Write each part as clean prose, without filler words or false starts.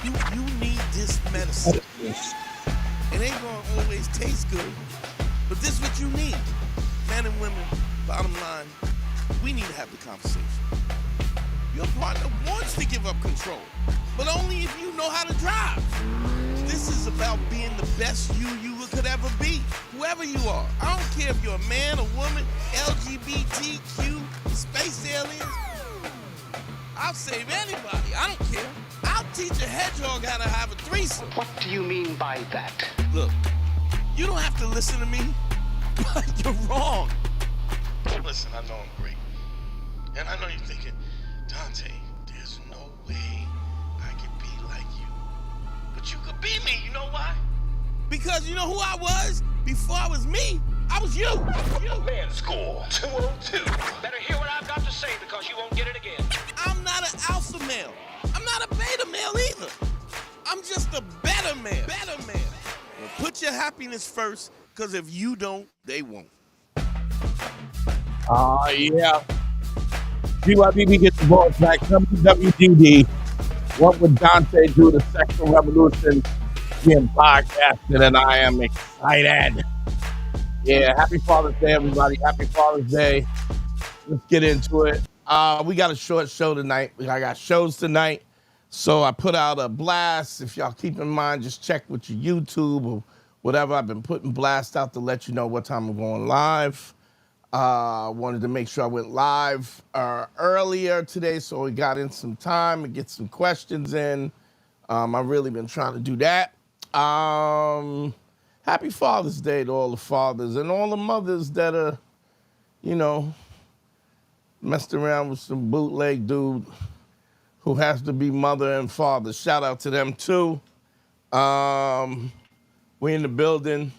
You need this medicine. It ain't gonna always taste good, but this is what you need. Men and women, bottom line, we need to have the conversation. Your partner wants to give up control, but only if you know how to drive. This is about being the best you could ever be, whoever you are. I don't care if you're a man, a woman, LGBTQ, space aliens. I'll save anybody. I don't care. I'll teach a hedgehog how to have a threesome. What do you mean by that? Look, you don't have to listen to me, but you're wrong. Listen, I know I'm great. And I know you're thinking, Dante, there's no way I could be like you. But you could be me, you know why? Because you know who I was? Before I was me, I was you. Man School 202. Better hear what I've got to say because you won't get it again. I'm not an alpha male. I'm not a beta male either. I'm just a better man. Well, put your happiness first, because if you don't, they won't. Yeah. GYBB gets the balls back. WWDD. What would Dante do? The Sexual Revolution being podcasted, and I am excited. Yeah, happy Father's Day, everybody. Happy Father's Day. Let's get into it. We got a short show tonight. I got shows tonight. So I put out a blast. If y'all keep in mind, just check with your YouTube or whatever. I've been putting blasts out to let you know what time I'm going live. Wanted to make sure I went live earlier today, so we got in some time and get some questions in. I've really been trying to do that. Happy Father's Day to all the fathers and all the mothers that are, messed around with some bootleg dude who has to be mother and father. Shout out to them too. We in the building.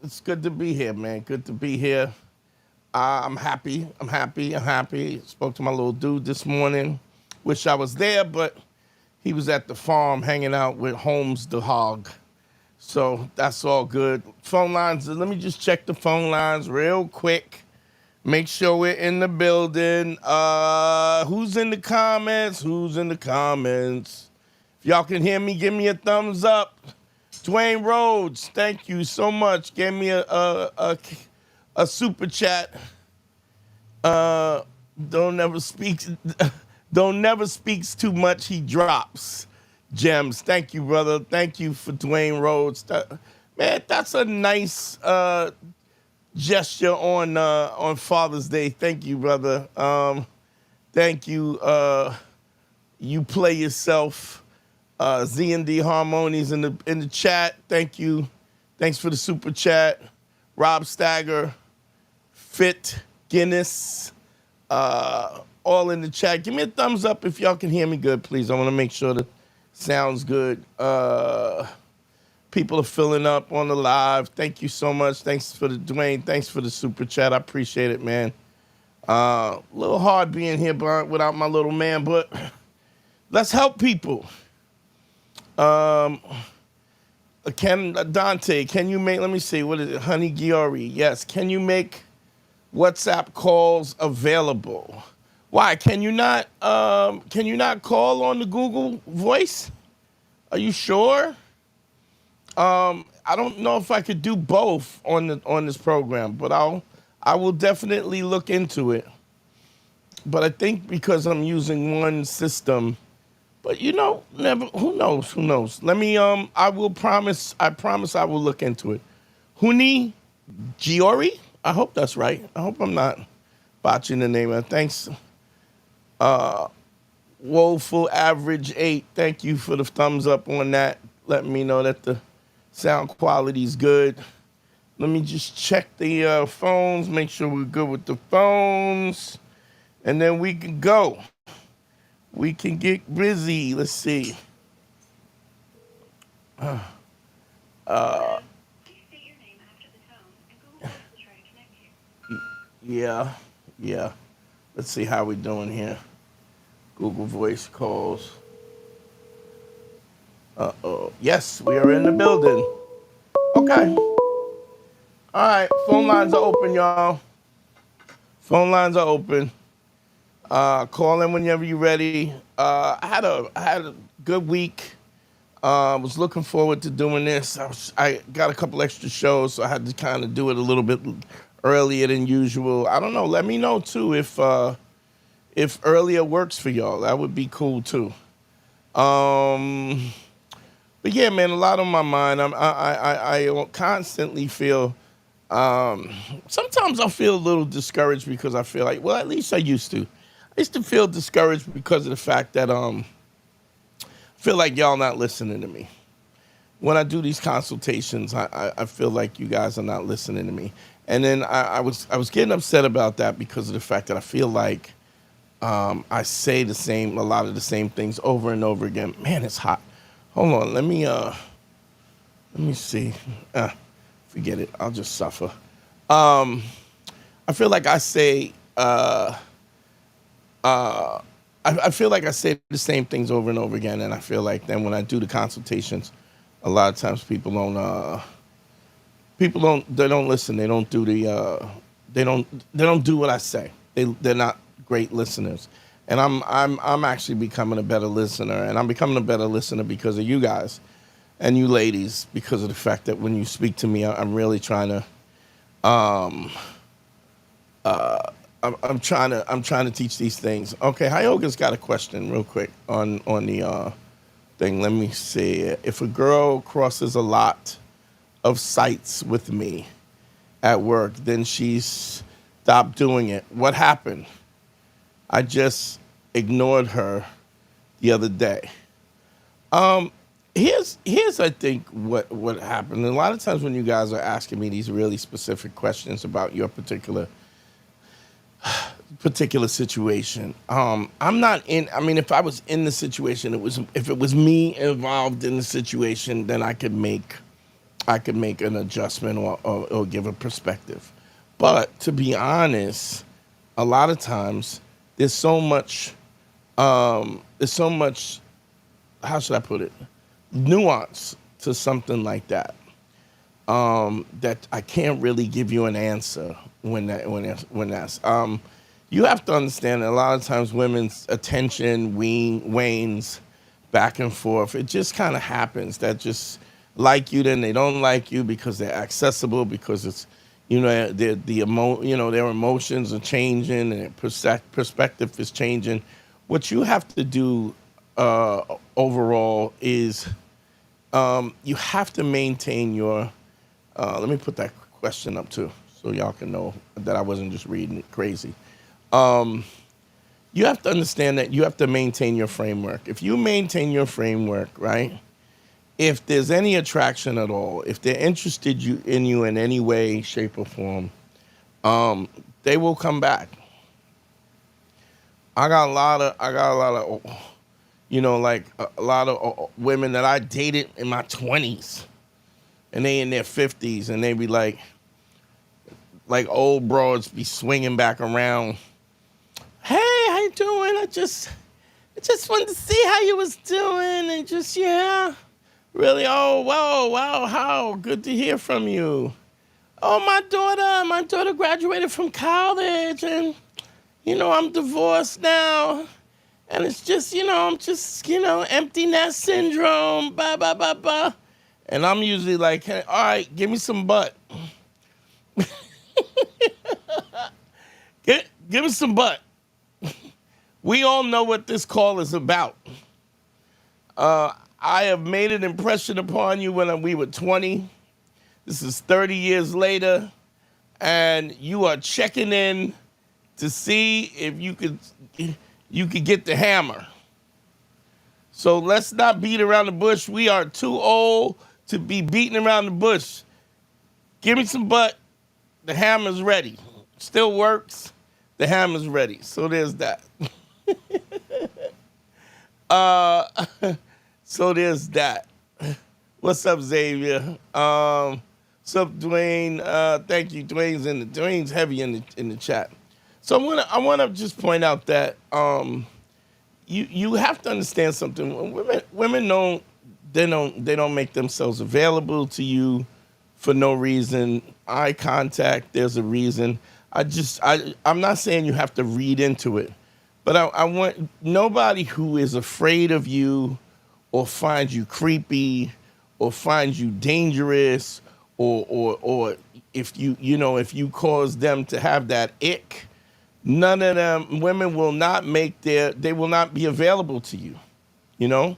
It's good to be here, man. Good to be here. I'm happy. Spoke to my little dude this morning. Wish I was there, but he was at the farm hanging out with Holmes the hog. So that's all good. Phone lines, let me just check the phone lines real quick. Make sure we're in the building. Who's in the comments? If y'all can hear me, give me a thumbs up. Dwayne Rhodes, thank you so much. Gave me a super chat. Don't never speaks too much. He drops gems. Thank you, brother. Thank you for Dwayne Rhodes. Man, that's a nice gesture on Father's Day. Thank you, brother. Thank you. You play yourself. Z&D Harmonies in the chat. Thank you. Thanks for the super chat. Rob Stagger, Fit Guinness, all in the chat. Give me a thumbs up if y'all can hear me good, please. I want to make sure that sounds good. People are filling up on the live. Thank you so much. Thanks for the Dwayne. Thanks for the super chat. I appreciate it, man. A little hard being here without my little man, but let's help people. Dante, can you make, let me see, what is it? Honey Giori, yes. Can you make WhatsApp calls available? Why, can you not call on the Google Voice? Are you sure? I don't know if I could do both on this program, but I will definitely look into it. But I think because I'm using one system, but never, who knows? Let me, I promise I will look into it. Huni Giori? I hope that's right. I hope I'm not botching the name. Thanks. Woeful Average 8. Thank you for the thumbs up on that. Let me know that the sound quality is good. Let me just check the phones, make sure we're good with the phones, and then we can go. We can get busy. Let's see. Please state your name after the tone, and Google Voice will try to connect you. Yeah. Let's see how we're doing here. Google Voice calls. Yes, we are in the building. Okay. All right, phone lines are open, y'all. Phone lines are open. Call in whenever you're ready. I had a good week. Was looking forward to doing this. I got a couple extra shows, so I had to kind of do it a little bit earlier than usual. I don't know. Let me know too if earlier works for y'all. That would be cool too. Um, but yeah, man, a lot on my mind. I constantly feel. Sometimes I feel a little discouraged because I feel like, well, at least I used to. I used to feel discouraged because of the fact that I feel like y'all not listening to me. When I do these consultations, I feel like you guys are not listening to me. And then I was getting upset about that because of the fact that I feel like I say a lot of the same things over and over again. Man, it's hot. Hold on, let me see. Forget it. I'll just suffer. I feel like I say. I feel like I say the same things over and over again, and I feel like then when I do the consultations, a lot of times people don't listen. They don't do they don't do what I say. They're not great listeners, and I'm actually becoming a better listener, and I'm becoming a better listener because of you guys and you ladies, because of the fact that when you speak to me, I'm really trying to I'm trying to teach these things. Okay, Hyoga's got a question real quick on the thing. Let me see. If a girl crosses a lot of sites with me at work, then she's stopped doing it. What happened? I just ignored her the other day. Here's I think what happened. A lot of times when you guys are asking me these really specific questions about your particular situation, I'm not in. I mean, if I was in the situation, if it was me involved in the situation, then I could make an adjustment or give a perspective. But to be honest, a lot of times there's so much. How should I put it? Nuance to something like that. That I can't really give you an answer when that's. You have to understand that a lot of times women's attention wanes back and forth. It just kind of happens. That just like you, then they don't like you because they're accessible, because it's, their emotions are changing and their perspective is changing. What you have to do overall is you have to maintain your. Let me put that question up too, so y'all can know that I wasn't just reading it crazy. You have to understand that you have to maintain your framework. If you maintain your framework, right? If there's any attraction at all, if they're interested in you in any way, shape, or form, they will come back. I got a lot of, like a lot of women that I dated in my 20s, and they in their 50s, and they be like old broads be swinging back around. Hey, how you doing? I just wanted to see how you was doing, and really. Oh, wow, how good to hear from you. Oh, my daughter graduated from college, and I'm divorced now, and it's just I'm just empty nest syndrome, blah blah blah blah, and I'm usually like, hey, all right, give me some butt. Give me some butt. We all know what this call is about. I have made an impression upon you when we were 20. This is 30 years later, and you are checking in to see if you could get the hammer. So let's not beat around the bush. We are too old to be beating around the bush. Give me some butt. The hammer's ready. Still works. The hammer's ready. So there's that. So there's that. What's up, Xavier? What's up, Dwayne? Thank you. Dwayne's heavy in the chat. So I wanna just point out that you have to understand something. Women don't make themselves available to you for no reason. Eye contact, there's a reason. I'm not saying you have to read into it, But I want nobody who is afraid of you or finds you creepy or finds you dangerous or if if you cause them to have that ick, none of them women will not they will not be available to you. You know?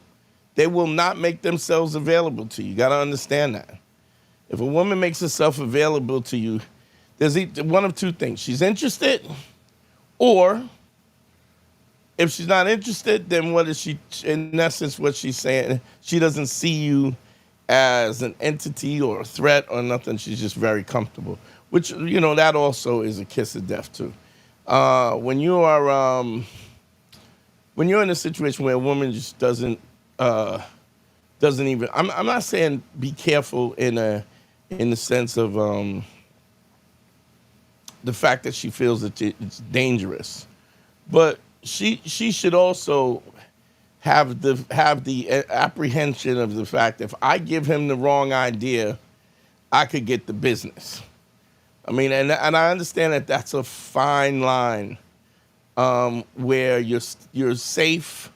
They will not make themselves available to you. You got to understand that. If a woman makes herself available to you, there's one of two things. She's interested, or if she's not interested, then what is she, in essence, what she's saying? She doesn't see you as an entity or a threat or nothing. She's just very comfortable, which, that also is a kiss of death, too. When you're in a situation where a woman just doesn't even, I'm not saying be careful in the sense of the fact that she feels that it's dangerous, but she should also have the apprehension of the fact if I give him the wrong idea, I could get the business. I mean, and I understand that that's a fine line where you're safe,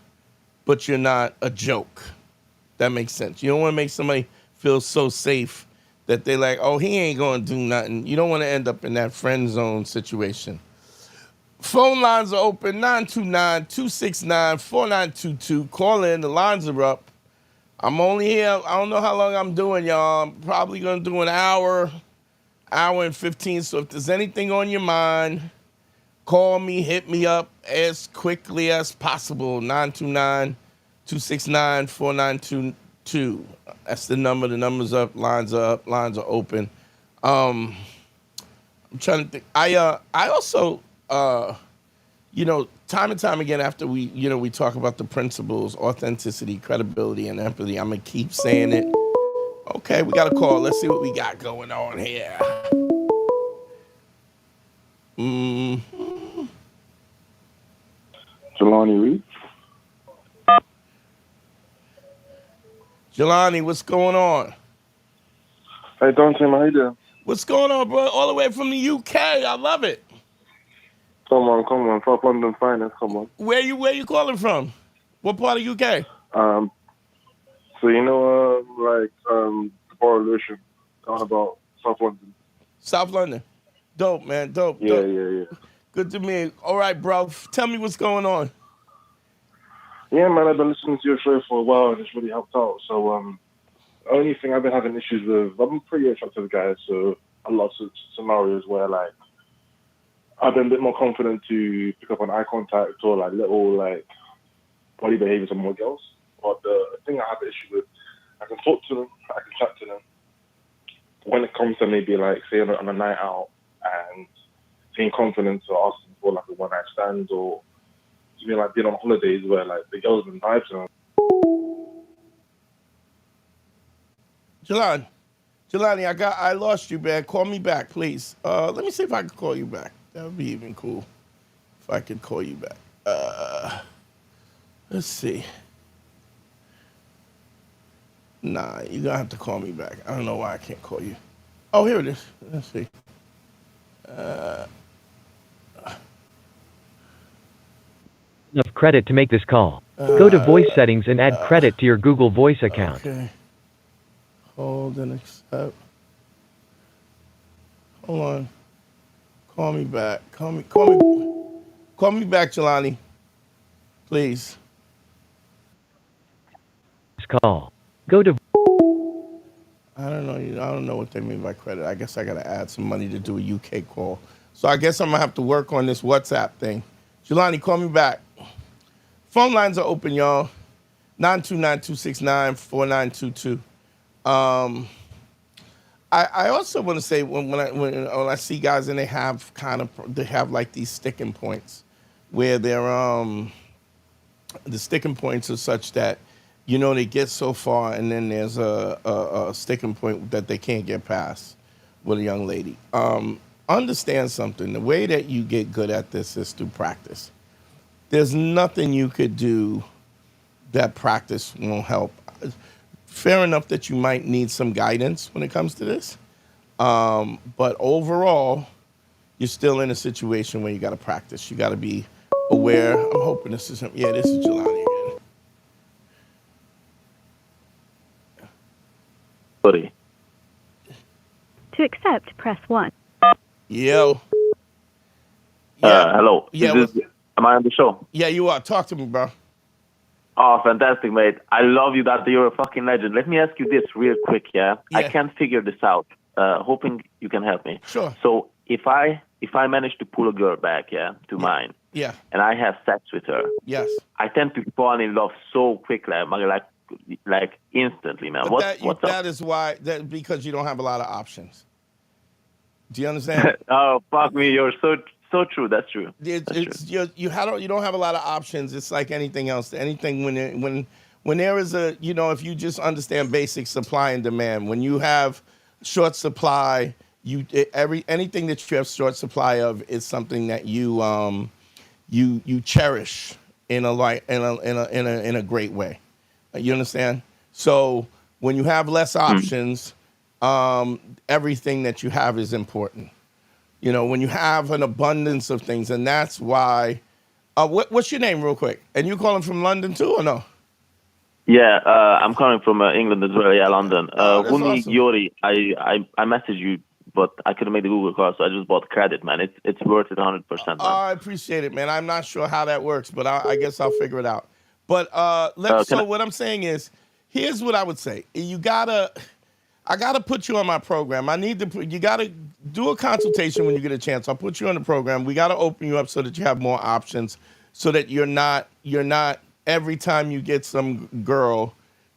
but you're not a joke. That makes sense. You don't want to make somebody feel so safe that they're like, oh, he ain't going to do nothing. You don't want to end up in that friend zone situation. Phone lines are open, 929-269-4922. Call in. The lines are up. I'm only here. I don't know how long I'm doing, y'all. I'm probably going to do an hour and 15. So if there's anything on your mind, call me, hit me up as quickly as possible. 929-269-4922. That's the number. The number's up. Lines are up. Lines are open. I'm trying to think. I also, time and time again after we talk about the principles, authenticity, credibility, and empathy, I'm going to keep saying it. Okay, we got a call. Let's see what we got going on here. Jelani Reed. Jelani, what's going on? Hey, Dante, how you doing? What's going on, bro? All the way from the UK. I love it. Come on. South London finest, come on. Where you calling from? What part of UK? So the Borough Lucian, down about South London. South London. Dope, man. Dope. Yeah, dope. yeah. Good to me. All right, bro. Tell me what's going on. Yeah, man, I've been listening to your show for a while and it's really helped out. So, only thing I've been having issues with, I'm a pretty attractive guy, so a lot of scenarios where, I've been a bit more confident to pick up on eye contact or, little, body behaviors on more girls. But the thing I have an issue with, I can talk to them, I can chat to them. When it comes to maybe, say, on a night out and feeling confident to ask them for, a one-night stand or even, being on holidays where, the girls have been vibes and Jelani, I lost you, man. Call me back, please. Let me see if I can call you back. That would be even cool if I could call you back. Let's see. Nah, you're going to have to call me back. I don't know why I can't call you. Oh, here it is. Let's see. Enough credit to make this call. Go to voice settings and add credit to your Google Voice account. Okay. Hold and accept. Hold on. Call me back. Call me back, Jelani. Please. This call. Go to. I don't know. I don't know what they mean by credit. I guess I got to add some money to do a UK call. So I guess I'm going to have to work on this WhatsApp thing. Jelani, call me back. Phone lines are open, y'all. 929-269-4922. I also want to say when I see guys and they have these sticking points where they're the sticking points are such that they get so far and then there's a sticking point that they can't get past with a young lady. Understand something. The way that you get good at this is through practice. There's nothing you could do that practice won't help. Fair enough that you might need some guidance when it comes to this. But overall, you're still in a situation where you got to practice. You got to be aware. I'm hoping this is him. Yeah, this is Jelani again. Sorry. To accept, press 1. Yo. Yeah. Hello. Yeah. Am I on the show? Yeah, you are. Talk to me, bro. Oh, fantastic, mate. I love you that you're a fucking legend. Let me ask you this real quick, yeah? I Yeah. can't figure this out. Hoping you can help me. Sure. So if I manage to pull a girl back, to mine, Yeah. and I have sex with her, Yes. I tend to fall in love so quickly, like instantly, man. But What's up? that is why because you don't have a lot of options. Do you understand? Oh, fuck me. You're so true. That's true. It's you don't have a lot of options. It's like anything else. Anything when there is a if you just understand basic supply and demand. When you have short supply, anything that you have short supply of is something that you cherish in a great way. You understand? So when you have less options, everything that you have is important. When you have an abundance of things, and that's why. What's your name, real quick? And you calling from London too, or no? Yeah, I'm coming from England as well. Yeah, London. That's Huni awesome. Yori, I messaged you, but I couldn't make the Google call, so I just bought credit, man. It's worth it 100%, man. I appreciate it, man. I'm not sure how that works, but I guess I'll figure it out. But what I'm saying is, here's what I would say. I gotta put you on my program. You gotta do a consultation when you get a chance. I'll put you on the program. We gotta open you up so that you have more options, so that you're not every time you get some girl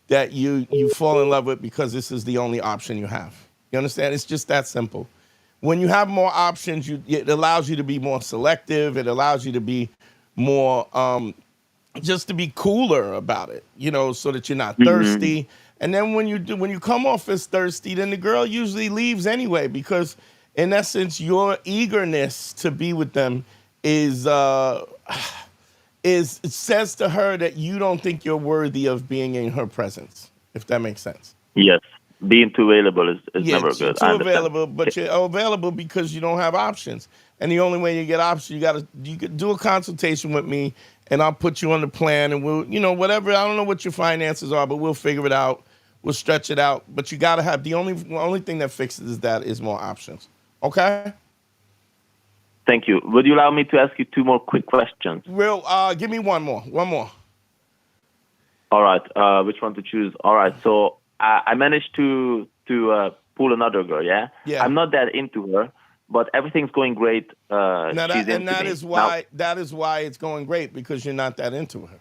that you fall in love with because this is the only option you have. You understand? It's just that simple. When you have more options, it allows you to be more selective. It allows you to be more just to be cooler about it, so that you're not thirsty. And then when you come off as thirsty, then the girl usually leaves anyway, because in essence, your eagerness to be with them it says to her that you don't think you're worthy of being in her presence, if that makes sense. Yes, being too available is never good. Too available, but you're available because you don't have options. And the only way you get options, you could do a consultation with me, and I'll put you on the plan, and we'll, whatever. I don't know what your finances are, but we'll figure it out. We'll stretch it out. But you got to have the only thing that fixes that is more options. Okay? Thank you. Would you allow me to ask you 2 more quick questions? Give me one more. All right. Which one to choose? All right. So I managed to pull another girl. Yeah. Yeah. I'm not that into her, but everything's going great. That is why it's going great, because you're not that into her.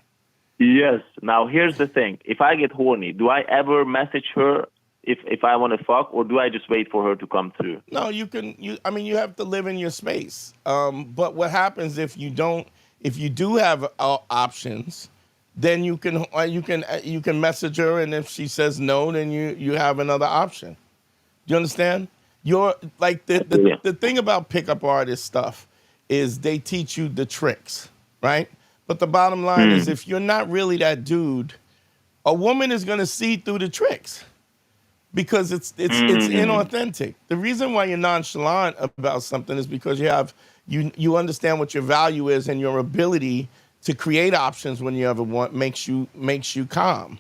Yes. Now here's the thing. If I get horny, do I ever message her if I want to fuck, or do I just wait for her to come through? No, you have to live in your space. But what happens if you do have options, then you can message her, and if she says no, then you have another option. Do you understand? You're like the thing about pickup artist stuff is they teach you the tricks, right? But the bottom line is, if you're not really that dude, a woman is going to see through the tricks, because it's inauthentic. The reason why you're nonchalant about something is because you understand what your value is, and your ability to create options when you ever want makes you calm.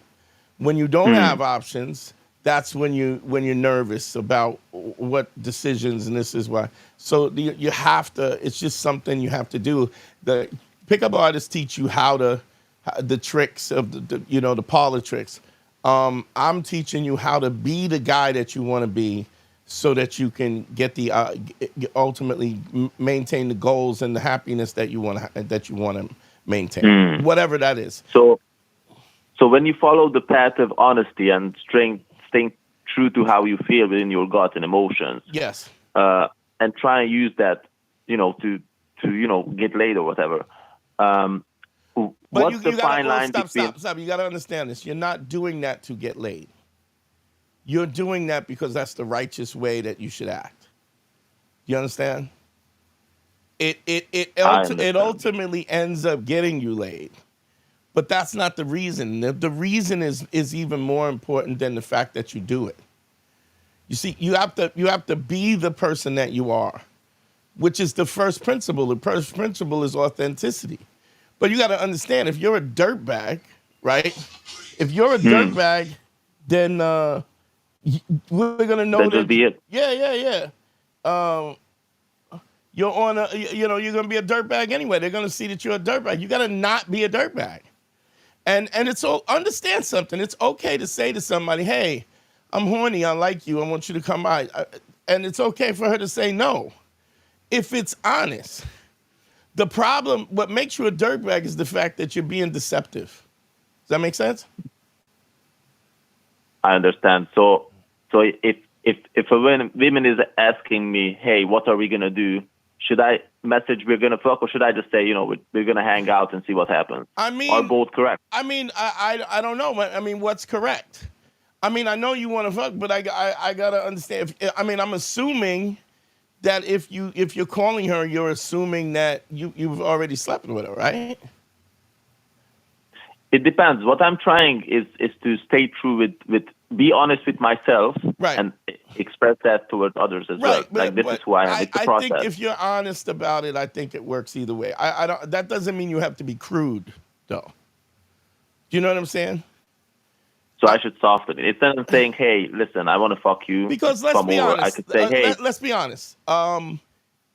When you don't have options, that's when you're nervous about what decisions, and this is why. So you have to. It's just something you have to do. The pickup artists teach you the tricks of the parlor tricks. I'm teaching you how to be the guy that you want to be, so that you can get ultimately maintain the goals and the happiness that you want to maintain, whatever that is. So when you follow the path of honesty and staying true to how you feel within your gut and emotions, yes, and try and use that, to get laid or whatever. What's the fine line between? Stop. You got to understand this. You're not doing that to get laid. You're doing that because that's the righteous way that you should act. You understand? It ultimately ends up getting you laid, but that's not the reason. The reason is even more important than the fact that you do it. You see, you have to be the person that you are, which is the first principle. The first principle is authenticity. But you got to understand, if you're a dirtbag, right? If you're a dirtbag, then we're gonna know That will that. be it. Yeah. Um, you're on a, you're gonna be a dirtbag anyway. They're gonna see that you're a dirtbag. You gotta not be a dirtbag. And it's all, understand something. It's okay to say to somebody, "Hey, I'm horny. I like you. I want you to come by." And it's okay for her to say no, if it's honest. The problem, what makes you a dirtbag, is the fact that you're being deceptive. Does that make sense? I understand. So if a woman is asking me, "Hey, what are we gonna do?" Should I message we're gonna fuck, or should I just say, we're gonna hang out and see what happens? I mean, Are both correct? I mean, I don't know. I mean, what's correct? I mean, I know you want to fuck, but I gotta understand. I'm assuming that if you're calling her, you're assuming that you've already slept with her, right? It depends. What I'm trying is to stay true with be honest with myself, Right. and express that towards others as well. Like, this is who I am. It's the I process. think if you're honest about it, I think it works either way. I don't. That doesn't mean you have to be crude, though. Do you know what I'm saying? So I should soften it. Instead of saying, "Hey, listen, I want to fuck you," Because let's come be over, honest. I could say, "Hey." Let's be honest.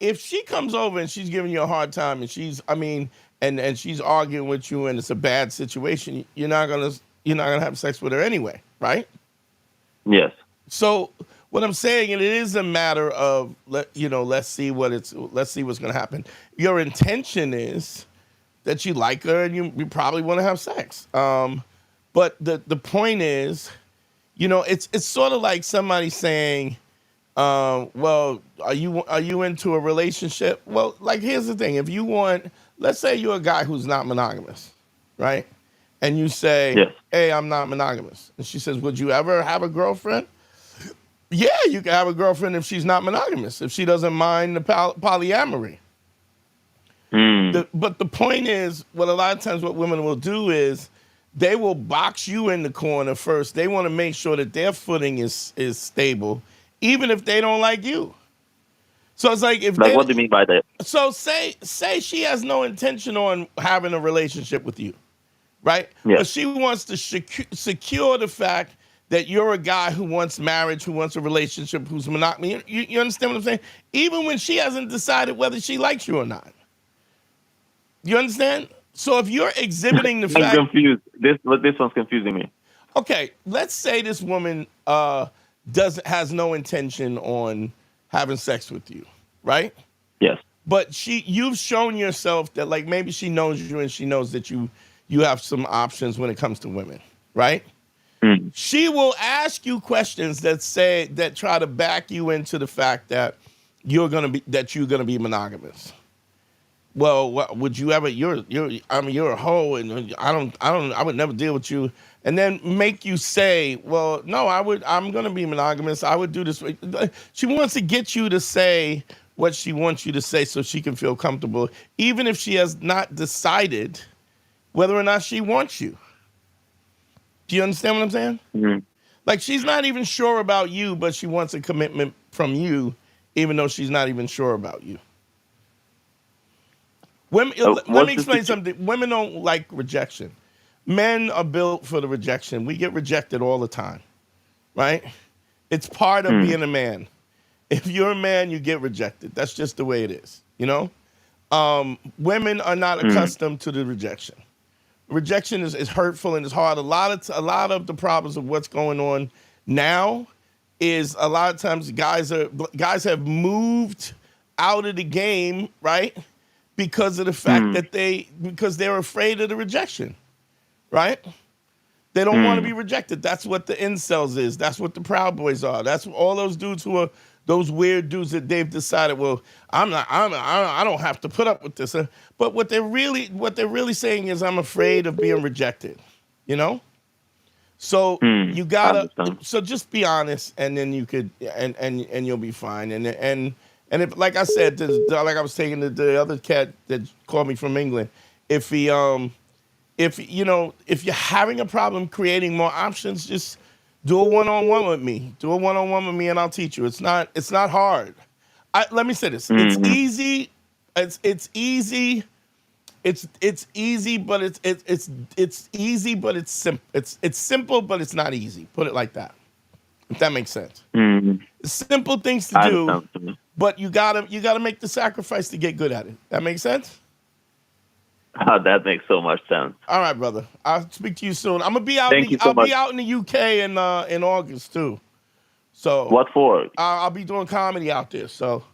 If she comes over and she's giving you a hard time, and and she's arguing with you, and it's a bad situation, you're not gonna have sex with her anyway, right? Yes. So what I'm saying, and it is a matter of let's see what's gonna happen. Your intention is that you like her and you probably want to have sex. But the point is, it's sort of like somebody saying, well, are you into a relationship? Well, like, here's the thing. If you want, let's say you're a guy who's not monogamous, right? And you say, Yes. "Hey, I'm not monogamous." And she says, "Would you ever have a girlfriend?" Yeah, you can have a girlfriend if she's not monogamous, if she doesn't mind the polyamory. But the point is, what a lot of times what women will do is they will box you in the corner first. They want to make sure that their footing is stable, even if they don't like you. So it's like, What do you mean by that? So say she has no intention on having a relationship with you, right? Yes. But she wants to secure the fact that you're a guy who wants marriage, who wants a relationship, who's monogamous. You understand what I'm saying? Even when she hasn't decided whether she likes you or not. You understand? So if you're exhibiting the fact... I'm confused. This one's confusing me. Okay, let's say this woman has no intention on having sex with you, right? Yes. But you've shown yourself that, like, maybe she knows you and she knows that you have some options when it comes to women, right? She will ask you questions that try to back you into the fact that you're gonna be monogamous. Well, would you ever? You're a hoe, and I would never deal with you. And then make you say, well, no, I'm gonna be monogamous. I would do this. She wants to get you to say what she wants you to say so she can feel comfortable, even if she has not decided whether or not she wants you. Do you understand what I'm saying? Mm-hmm. Like, she's not even sure about you, but she wants a commitment from you, even though she's not even sure about you. Women, let me explain something. Women don't like rejection. Men are built for the rejection. We get rejected all the time, right? It's part of being a man. If you're a man, you get rejected. That's just the way it is, Women are not accustomed to the rejection. Rejection is hurtful and it's hard. A lot of the problems of what's going on now is a lot of times guys have moved out of the game, right? Because of the fact that because they're afraid of the rejection, right? They don't want to be rejected. That's what the incels is. That's what the Proud Boys are. That's all those dudes who are those weird dudes that they've decided, well, I don't have to put up with this. But what they're really saying is, I'm afraid of being rejected, So you gotta, so just be honest, and then you could, and you'll be fine. And if, like I said, like I was saying to the other cat that called me from England, if you're having a problem creating more options, just do a one-on-one with me. Do a one-on-one with me, and I'll teach you. It's not hard. Let me say this. It's easy. It's easy it's easy, but it's easy, but it's simple. It's simple, but it's not easy. Put it like that. If that makes sense. Mm, Simple things to I do, understand. What you mean. but you gotta make the sacrifice to get good at it. That makes sense. That makes so much sense. All right, brother. I'll speak to you soon. I'm gonna be out. Thank you so I'll be much. out in the UK in August too. So What for? I'll be doing comedy out there. So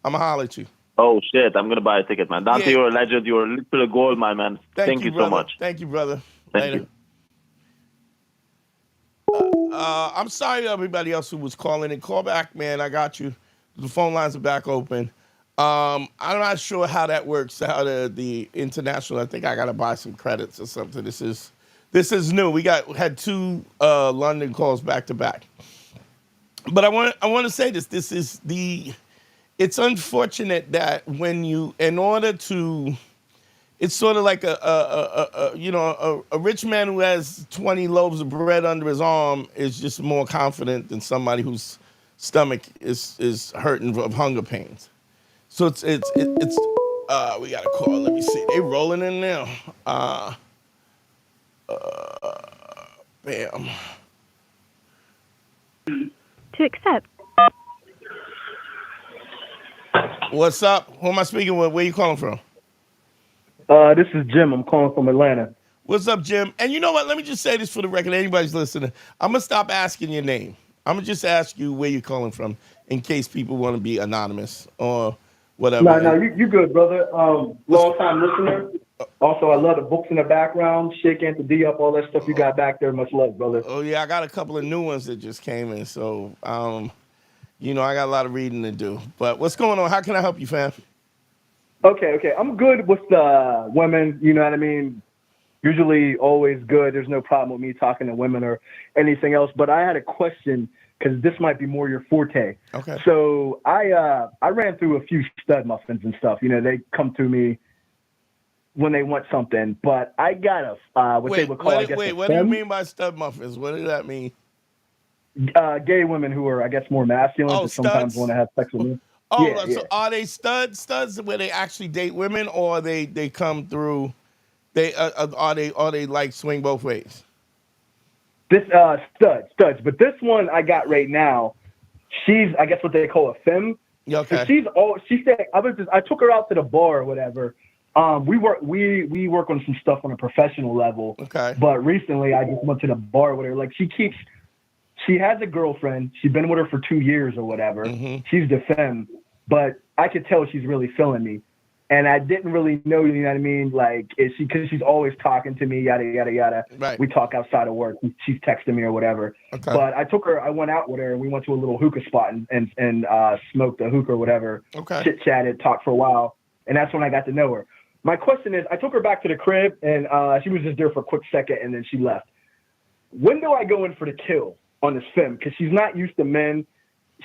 I'm gonna holler at you. Oh shit! I'm gonna buy a ticket, man. Dante, Yeah. you're a legend. You're a literal gold, my man. Thank you so brother. much. Thank you, brother. Thank Later. you. I'm sorry to everybody else who was calling in. Call back, man. I got you. The phone lines are back open. I'm not sure how that works. How the international. I think I gotta buy some credits or something. This is new. We had two London calls back to back. But I want to say this. It's unfortunate that when you, in order to, it's sort of like a rich man who has 20 loaves of bread under his arm is just more confident than somebody whose stomach is hurting of hunger pains. So it's we got a call. Let me see. They rolling in now. Bam. To accept. What's up? Who am I speaking with? Where you calling from? This is Jim. I'm calling from Atlanta. What's up, Jim? And you know what? Let me just say this for the record. Anybody's listening. I'm going to stop asking your name. I'm going to just ask you where you're calling from in case people want to be anonymous or whatever. No, you good, brother. Long time listener. Also, I love the books in the background. Shake Aunt D up, all that stuff you got back there. Much love, brother. Oh, yeah. I got a couple of new ones that just came in. So, I got a lot of reading to do. But what's going on? How can I help you, fam? Okay. I'm good with women. You know what I mean? Usually always good. There's no problem with me talking to women or anything else. But I had a question because this might be more your forte. Okay. So I ran through a few stud muffins and stuff. You know, they come to me when they want something. But I got they would call, what do you mean by stud muffins? What does that mean? Gay women who are, I guess, more masculine Oh, and sometimes studs? want to have sex with me. Oh, Yeah. so are they studs where they actually date women, or they come through? They are they like swing both ways? This studs, but this one I got right now, she's, I guess, what they call a femme. Okay. So she said I took her out to the bar or whatever. We work on some stuff on a professional level. Okay. But recently I just went to the bar with her. Like she has a girlfriend. She's been with her for 2 years or whatever. Mm-hmm. She's the femme, but I could tell she's really feeling me. And I didn't really know, you know what I mean? Like, because she's always talking to me, yada, yada, yada. Right. We talk outside of work. She's texting me or whatever. Okay. But I went out with her and we went to a little hookah spot and smoked a hookah or whatever. Okay. Chit-chatted, talked for a while. And that's when I got to know her. My question is, I took her back to the crib and she was just there for a quick second and then she left. When do I go in for the kill on this femme? Because she's not used to men.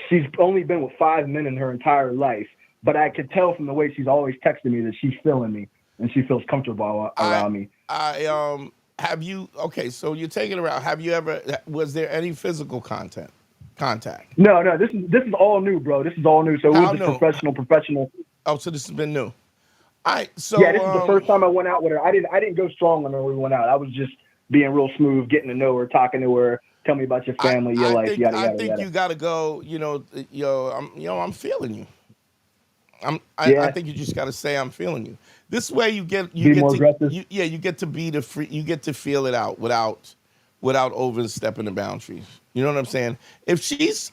She's only been with 5 men in her entire life. But I could tell from the way she's always texting me that she's feeling me and she feels comfortable around me. Have you? Okay, so you're taking her out. Have you ever? Was there any physical contact? No. This is all new, bro. This is all new. So it How was new? professional. Oh, so this has been new. All right. So Yeah, this is the first time I went out with her. I didn't go strong on her when we went out. I was just being real smooth, getting to know her, talking to her. Tell me about your family, your life, yada yada. I think you gotta go. I'm feeling you. I think you just got to say I'm feeling you. This way you get to be the free. You get to feel it out without overstepping the boundaries. You know what I'm saying? Here's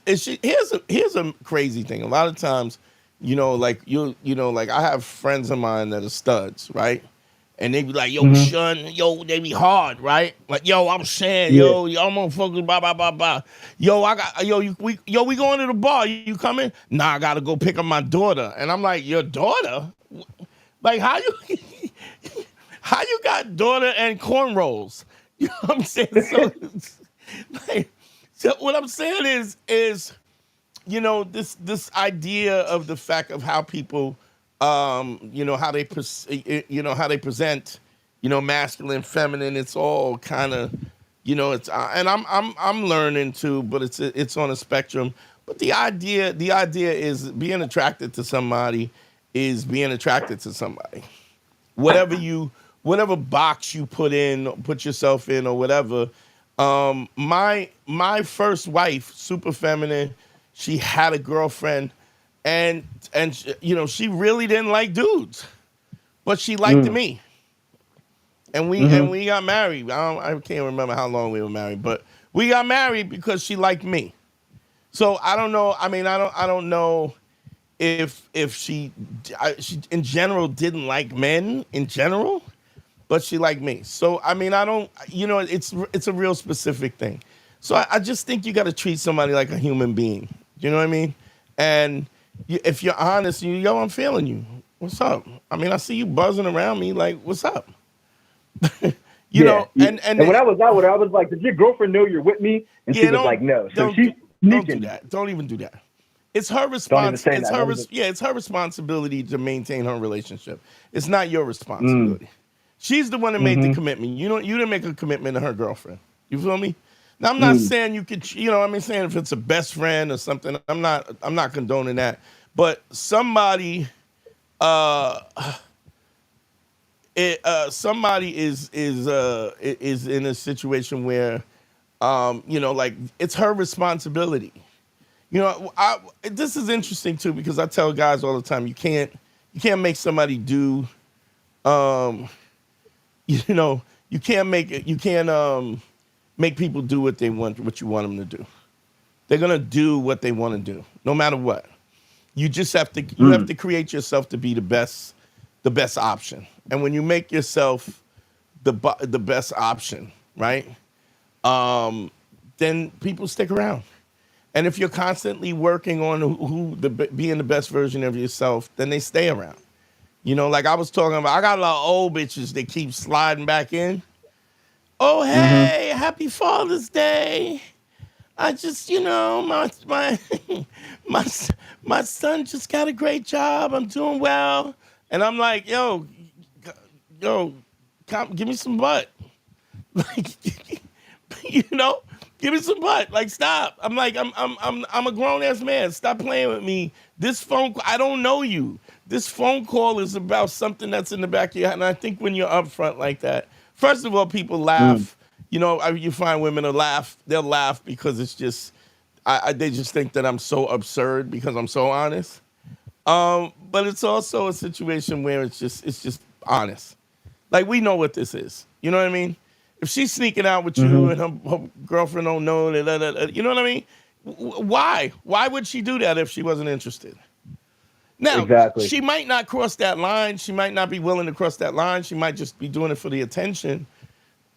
a crazy thing. A lot of times, like I have friends of mine that are studs, right? And they be like, yo, son, they be hard, right? Like, yo, I'm saying, yo, I'm gonna focus, blah, blah, blah, blah. We going to the bar. You coming? Nah, I gotta go pick up my daughter. And I'm like, your daughter? Like, how you got daughter and cornrows? You know what I'm saying? So what I'm saying is, this idea of the fact of how people, how they present, masculine, feminine. It's all kind of, it's and I'm learning too, but it's on a spectrum. But the idea is being attracted to somebody is being attracted to somebody, whatever box you put yourself in or whatever. My first wife, super feminine, she had a girlfriend, and she really didn't like dudes, but she liked me, and we got married. I can't remember how long we were married, but we got married because she liked me. So I don't know. I mean, I don't know if she in general didn't like men in general, but she liked me. So I mean, I don't. It's a real specific thing. So I just think you got to treat somebody like a human being. You know what I mean? And if you're honest, I'm feeling you. What's up? I mean, I see you buzzing around me. Like, what's up? And when I was out with her, I was like, "Does your girlfriend know you're with me?" And she was like, "No." So she's don't do sneaking. that. Don't even do that. It's her Don't even say that. It's her responsibility to maintain her relationship. It's not your responsibility. She's the one that made the commitment. You didn't make a commitment to her girlfriend. You feel me? Now I'm not saying you could, saying if it's a best friend or something, I'm not condoning that. But somebody somebody is in a situation where like it's her responsibility. This is interesting too because I tell guys all the time you can't make somebody do you can't make people do what you want them to do. They're gonna do what they want to do, no matter what. You just have to have to create yourself to be the best option. And when you make yourself the best option, right? Then people stick around. And if you're constantly working on being the best version of yourself, then they stay around. Like I was talking about, I got a lot of old bitches that keep sliding back in. Oh, hey, happy Father's Day. I just, my my son just got a great job. I'm doing well. And I'm like, yo, give me some butt. Like, give me some butt. Like, stop. I'm like, I'm a grown ass man. Stop playing with me. This phone call, I don't know you. This phone call is about something that's in the back of your head. And I think when you're upfront like that, first of all, people laugh. You find women to laugh. They'll laugh because it's just, they just think that I'm so absurd because I'm so honest. But it's also a situation where it's just honest. Like, we know what this is. You know what I mean? If she's sneaking out with you and her girlfriend don't know, you know what I mean? Why? Why would she do that if she wasn't interested? Now, she might not cross that line. She might not be willing to cross that line. She might just be doing it for the attention.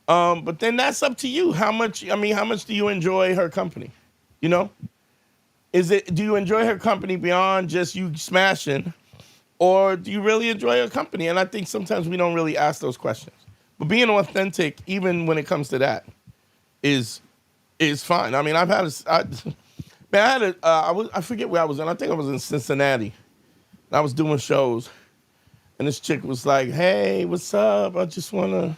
But then that's up to you. How much do you enjoy her company? Do you enjoy her company beyond just you smashing? Or do you really enjoy her company? And I think sometimes we don't really ask those questions. But being authentic, even when it comes to that, is fine. I mean, I forget where I was in. I think I was in Cincinnati. And I was doing shows. And this chick was like, hey, what's up? I just want to,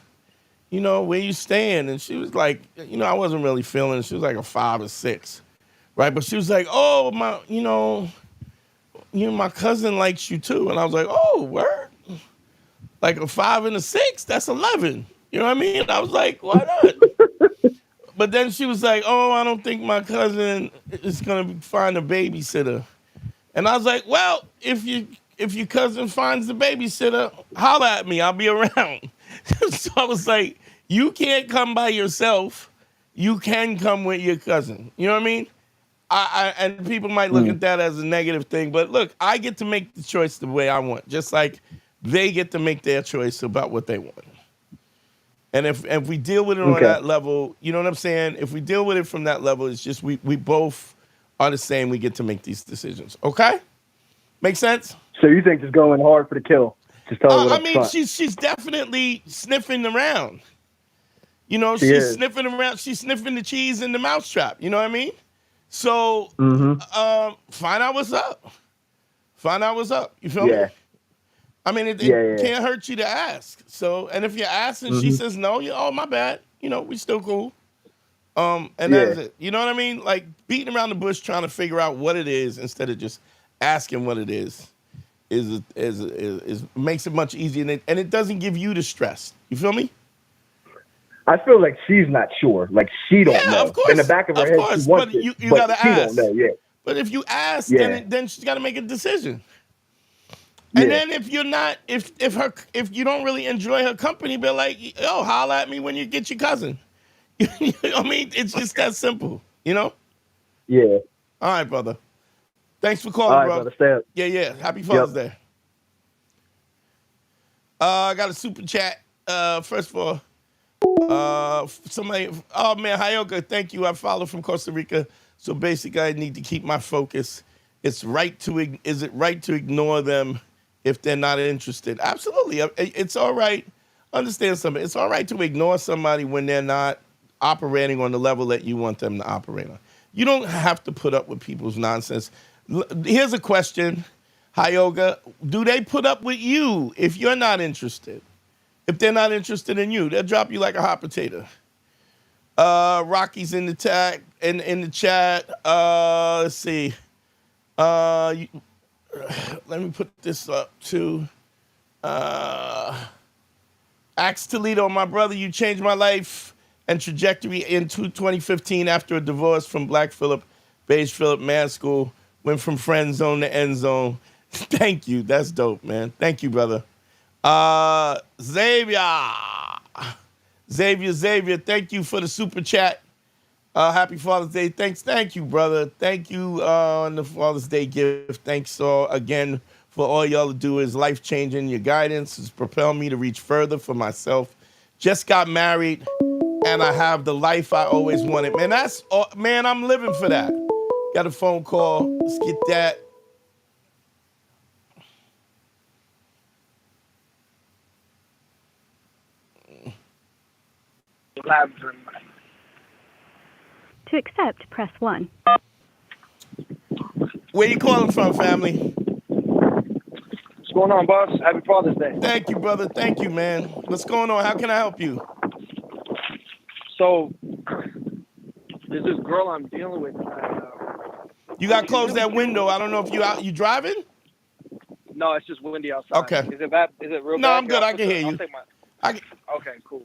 where you staying? And she was like, I wasn't really feeling it. She was like a 5 or 6, right? But she was like, oh, my cousin likes you too. And I was like, oh, word? Like a 5 and a 6, that's 11. You know what I mean? I was like, why not? But then she was like, oh, I don't think my cousin is going to find a babysitter. And I was like, well, if your cousin finds the babysitter, holla at me. I'll be around. So I was like, you can't come by yourself. You can come with your cousin. You know what I mean? And people might look at that as a negative thing. But look, I get to make the choice the way I want, just like they get to make their choice about what they want. And if we deal with it on that level, you know what I'm saying? If we deal with it from that level, it's just we both are the same. We get to make these decisions. Okay? Make sense? So you think just going hard for the kill? Just tell her what I mean, she's definitely sniffing around. She's sniffing around. She's sniffing the cheese in the mousetrap. You know what I mean? So find out what's up. Find out what's up. You feel me? I mean, it can't hurt you to ask. So, and if you ask and she says no, oh, my bad. We still cool. And that's it. You know what I mean? Like beating around the bush trying to figure out what it is instead of just asking what it is makes it much easier, and it doesn't give you the stress. You feel me? I feel like she's not sure. Like she don't Yeah, know. of course, In the back of her head, she wants But it, you but gotta she don't ask. know. Yeah, But if you ask, yeah, then she's got to make a decision. And yeah. then if you're not, if you don't really enjoy her company, be like, yo, holla at me when you get your cousin. You know what I mean? It's just that simple. You know? Yeah. All right, brother. Thanks for All calling, right, bro. brother. Stay up. Yeah. Happy Yep. Father's Day. I got a super chat. First of all, somebody, oh man, Hyoga, thank you. I follow from Costa Rica. So basically I need to keep my focus. Is it right to ignore them if they're not interested? Absolutely. It's all right. Understand something. It's all right to ignore somebody when they're not operating on the level that you want them to operate on. You don't have to put up with people's nonsense. Here's a question, Hyoga. Do they put up with you if you're not interested? If they're not interested in you, they'll drop you like a hot potato. Rocky's in the tag in the chat. Let's see. Let me put this up too. Axe Toledo, my brother, you changed my life and trajectory in 2015 after a divorce from Black Phillip, Beige Phillip, man school. Went from friend zone to end zone. Thank you. That's dope, man. Thank you, brother. Xavier, thank you for the super chat. Happy Father's Day. Thank you, brother. Thank you on the Father's Day gift. Thanks again for all y'all do is life-changing. Your guidance has propelled me to reach further for myself. Just got married, and I have the life I always wanted. Man, I'm living for that. Got a phone call. Let's get that. To accept, press 1. Where you calling from, family? What's going on, boss? Happy Father's Day. Thank you, brother. Thank you, man. What's going on? How can I help you? So, there's this girl I'm dealing with. You got to close that window. I don't know if you driving? No, it's just windy outside. Okay. Is it bad? Is it real bad? No, I'm good. I can hear you. Okay, cool.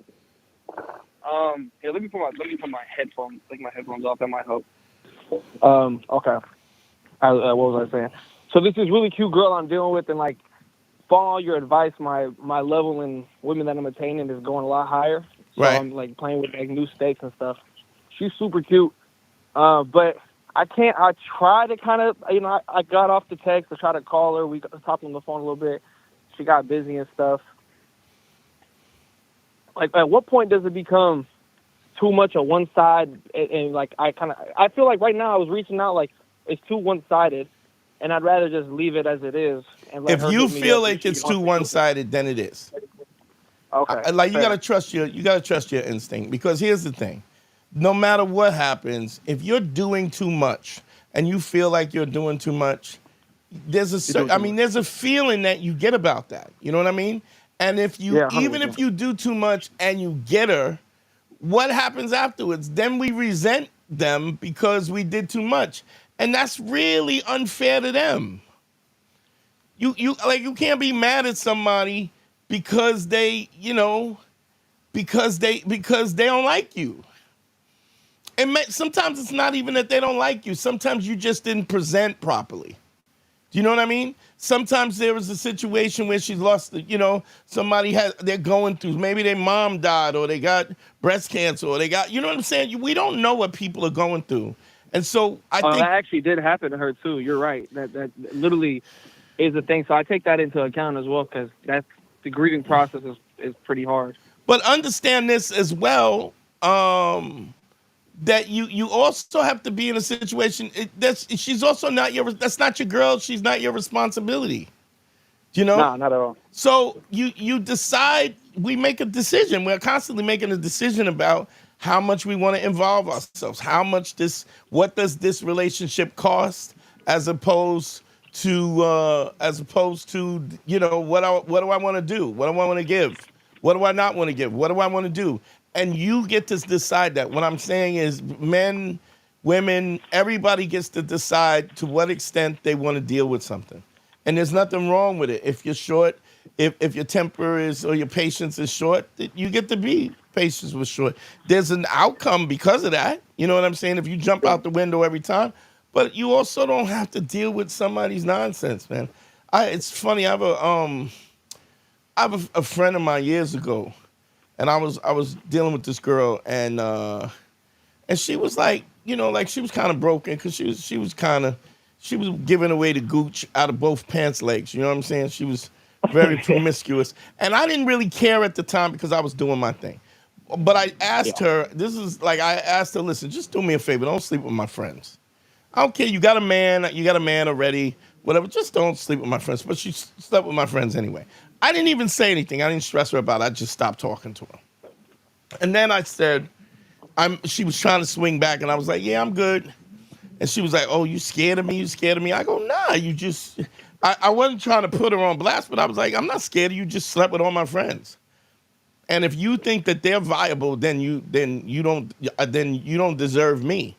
Here, let me put my headphones. Take my headphones off. That might help. Okay. What was I saying? So this is really cute girl I'm dealing with, and like, following your advice, my level in women that I'm attaining is going a lot higher. So right. I'm like playing with like new stakes and stuff. She's super cute, but I can't. I try to kind of, I got off the text to try to call her. We talked on the phone a little bit. She got busy and stuff. Like, at what point does it become too much on one side? And like, I feel like right now I was reaching out like it's too one-sided, and I'd rather just leave it as it is. And let if her you hit me feel up like it's too one-sided, then it is. Okay. Like you gotta trust your instinct, because here's the thing: no matter what happens, if you're doing too much and you feel like you're doing too much, there's a feeling that you get about that. You know what I mean? And if you even if you do too much and you get her, what happens afterwards? Then we resent them because we did too much, and that's really unfair to them. You can't be mad at somebody because they don't like you. And sometimes it's not even that they don't like you. Sometimes you just didn't present properly. Do you know what I mean? Sometimes there was a situation where she's lost, they're going through, maybe their mom died or they got breast cancer or they got, you know what I'm saying? We don't know what people are going through. And so I think that actually did happen to her too. You're right. That literally is the thing. So I take that into account as well, because the grieving process is pretty hard. But understand this as well, that you also have to be in a situation she's also that's not your girl. She's not your responsibility. Do you know? No, not at all. So you decide. We make a decision. We're constantly making a decision about how much we want to involve ourselves. What does this relationship cost, as opposed to what do I want to do? What do I want to give? What do I not want to give? What do I want to do? And you get to decide that. What I'm saying is men, women, everybody gets to decide to what extent they want to deal with something. And there's nothing wrong with it. If you're short, if your temper is or your patience is short, you get to be patience was short. There's an outcome because of that. You know what I'm saying? If you jump out the window every time, but you also don't have to deal with somebody's nonsense, man. It's funny. I have a friend of mine years ago, and I was dealing with this girl, and she was like, like she was kind of broken because she was giving away the gooch out of both pants legs. You know what I'm saying? She was very promiscuous, and I didn't really care at the time because I was doing my thing. But I asked her, I asked her, listen, just do me a favor, don't sleep with my friends. I don't care, you got a man already, whatever, just don't sleep with my friends. But she slept with my friends anyway. I didn't even say anything. I didn't stress her about it. I just stopped talking to her. And then I said, she was trying to swing back, and I was like, yeah, I'm good. And she was like, oh, you scared of me? You scared of me? I go, nah, I wasn't trying to put her on blast, but I was like, I'm not scared of you, just slept with all my friends. And if you think that they're viable, then you don't deserve me.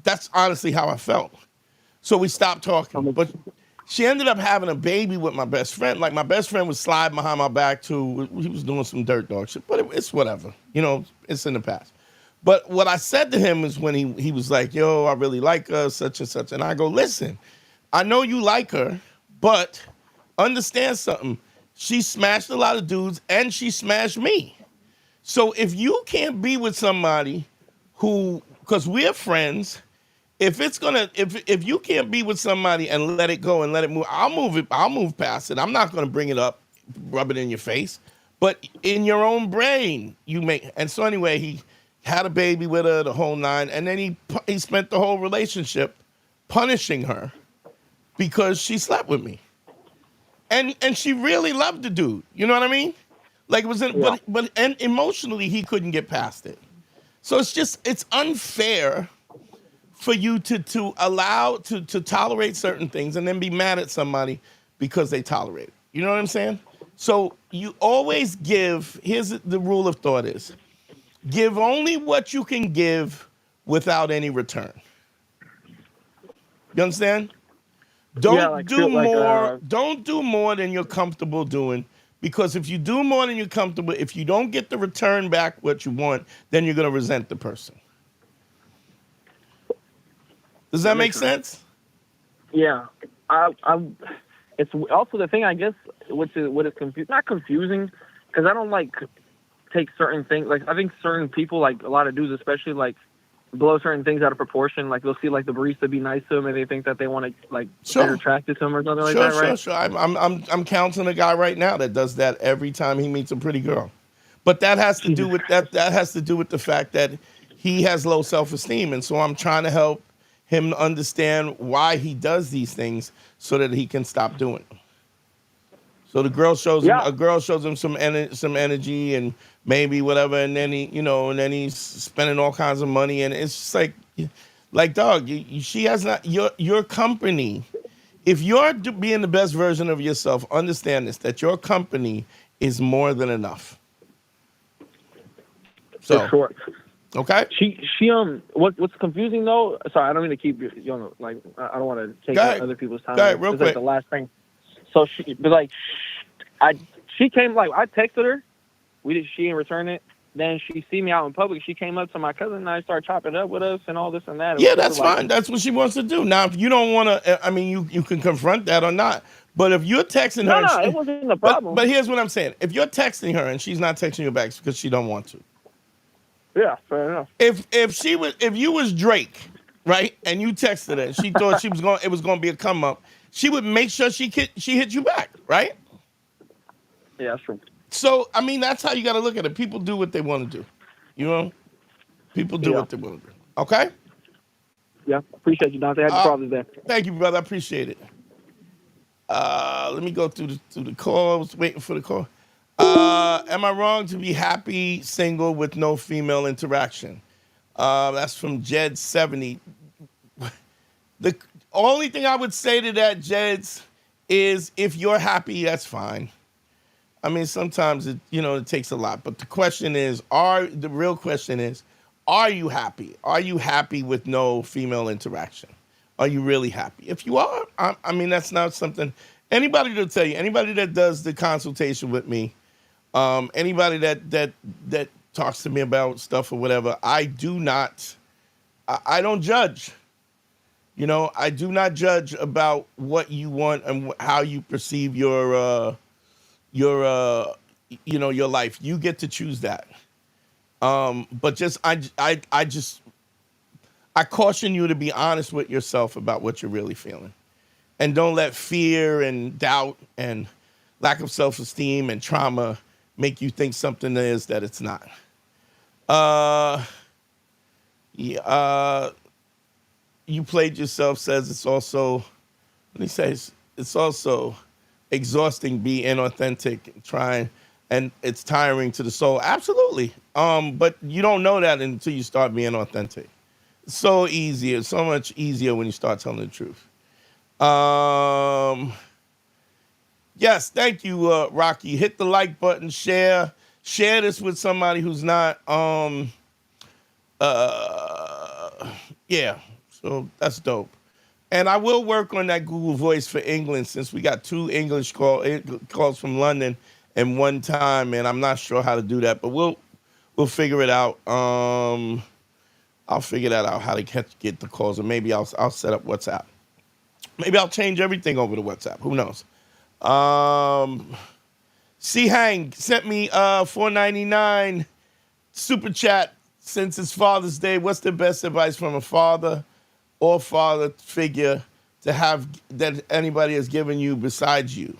That's honestly how I felt. So we stopped talking. But she ended up having a baby with my best friend. Like, my best friend was sliding behind my back too. He was doing some dirt dog shit, but it's whatever. It's in the past. But what I said to him is when he was like, yo, I really like her, such and such. And I go, listen, I know you like her, but understand something. She smashed a lot of dudes, and she smashed me. So if you can't be with somebody because we're friends, if you can't be with somebody and let it go and let it move, I'll move past it. I'm not gonna bring it up, rub it in your face. But in your own brain, and so anyway, he had a baby with her, the whole nine, and then he spent the whole relationship punishing her because she slept with me. And she really loved the dude. You know what I mean? Like, it was but emotionally he couldn't get past it. So it's unfair for you to allow to tolerate certain things and then be mad at somebody because they tolerate it. You know what I'm saying? So you always here's the rule of thought is, give only what you can give without any return. You understand? Don't do more than you're comfortable doing, because if you do more than you're comfortable, if you don't get the return back what you want, then you're gonna resent the person. Does that make sense? Yeah, it's also the thing, I guess, what is not confusing, because I don't take certain things. Like, I think certain people, like a lot of dudes especially, like blow certain things out of proportion. Like, they'll see like the barista be nice to him, and they think that they want to they're attracted to him or something like that, right? Sure. I'm counseling a guy right now that does that every time he meets a pretty girl. But that has to do with that has to do with the fact that he has low self-esteem, and so I'm trying to help him understand why he does these things so that he can stop doing them. So the girl shows him some energy and maybe whatever, and then he's spending all kinds of money, and it's just like dog, she has not your company. If you're being the best version of yourself, understand this, that your company is more than enough. So, for sure. Okay. What's confusing though? Sorry, I don't mean to keep I don't want to take other people's time. Go ahead, real quick. Like the last thing. So she came, I texted her. She didn't return it. Then she see me out in public. She came up to my cousin and I started chopping it up with us and all this and that. Yeah, that's fine. That's what she wants to do. Now, if you don't want to, I mean, you can confront that or not. But if you're texting her, no, it wasn't the problem. But here's what I'm saying: if you're texting her and she's not texting you back, it's because she don't want to. Yeah, fair enough. If you was Drake, right, and you texted her and she thought it was going to be a come up, she would make sure she hit you back, right? Yeah, that's true. So, I mean, that's how you got to look at it. People do what they want to do. You know? People do what they want to do. Okay? Yeah, appreciate you, Dante. I had your problems there. Thank you, brother. I appreciate it. Let me go through the call. I was waiting for the call. Am I wrong to be happy single with no female interaction? That's from Jed70. The only thing I would say to that, Jeds, is if you're happy, that's fine. I mean, sometimes it takes a lot. But the real question is, are you happy? Are you happy with no female interaction? Are you really happy? If you are, I mean, that's not something anybody will tell you. Anybody that does the consultation with me, anybody that talks to me about stuff or whatever, I don't judge. You know, I do not judge about what you want and how you perceive your your life. You get to choose that. But just I caution you to be honest with yourself about what you're really feeling. And don't let fear and doubt and lack of self-esteem and trauma make you think something is that it's not. You played yourself says it's also, let me say, it's also exhausting, be inauthentic, trying, and it's tiring to the soul. Absolutely. But you don't know that until you start being authentic. It's so easier, so much easier when you start telling the truth. Yes, thank you, Rocky. Hit the like button, share this with somebody who's not, yeah, so that's dope. And I will work on that Google Voice for England since we got 2 English calls from London in one time, and I'm not sure how to do that, but we'll figure it out. I'll figure that out, how to get the calls, and maybe I'll set up WhatsApp. Maybe I'll change everything over to WhatsApp. Who knows? C Hang sent me $4.99 super chat. Since it's Father's Day, what's the best advice from a father or father figure to have that anybody has given you besides you?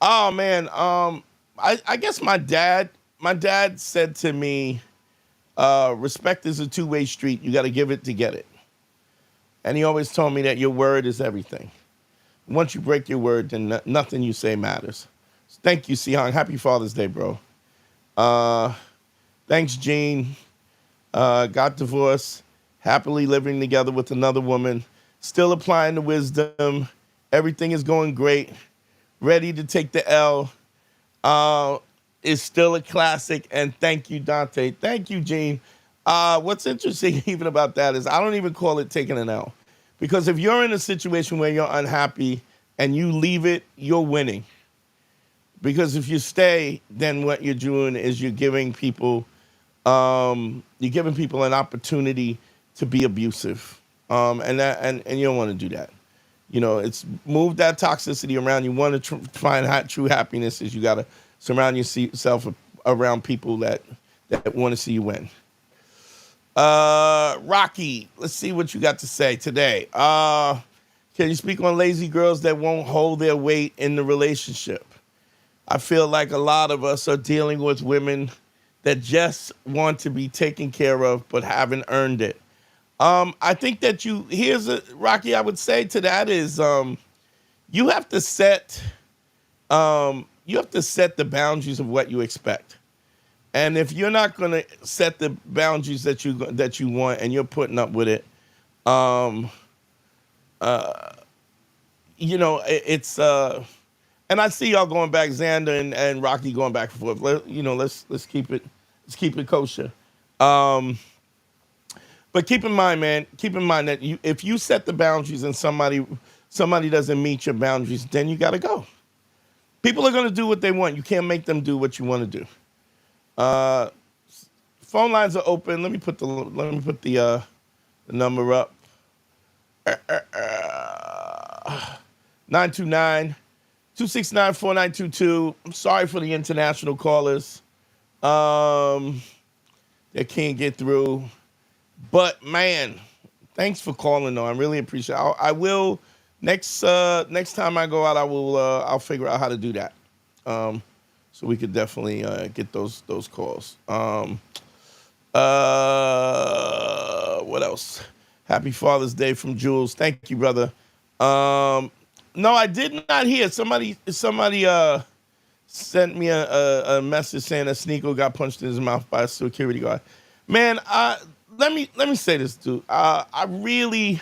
Oh man, I guess my dad said to me, respect is a two-way street. You got to give it to get it. And he always told me that your word is everything. Once you break your word, then nothing you say matters. So thank you, Sihang. Happy Father's Day, bro. Thanks, Gene. Got divorced, happily living together with another woman, still applying the wisdom. Everything is going great. Ready to take the L. Is still a classic. And thank you, Dante. Thank you, Gene. What's interesting even about that is I don't even call it taking an L. Because if you're in a situation where you're unhappy and you leave it, you're winning. Because if you stay, then what you're doing is you're giving people an opportunity to be abusive. And you don't want to do that. You know, it's move that toxicity around. You want to find true happiness is you got to surround yourself around people that want to see you win. Rocky, let's see what you got to say today. Can you speak on lazy girls that won't hold their weight in the relationship? I feel like a lot of us are dealing with women that just want to be taken care of but haven't earned it. I think that Rocky, I would say to that is you have to set the boundaries of what you expect. And if you're not going to set the boundaries that you want and you're putting up with it, it's and I see y'all going back, Xander and Rocky going back and forth. Let's keep it kosher. But keep in mind, man, that if you set the boundaries and somebody doesn't meet your boundaries, then you got to go. People are going to do what they want. You can't make them do what you want to do. Phone lines are open. Let me put the number up. 929-269-4922. I'm sorry for the international callers that can't get through. But man, thanks for calling though. I really appreciate it. I will next time I go out, I'll figure out how to do that. So we could definitely get those calls. What else? Happy Father's Day from Jules. Thank you, brother. No, I did not hear. Somebody sent me a message saying that Sneeko got punched in his mouth by a security guard. Man, let me say this, dude. I really,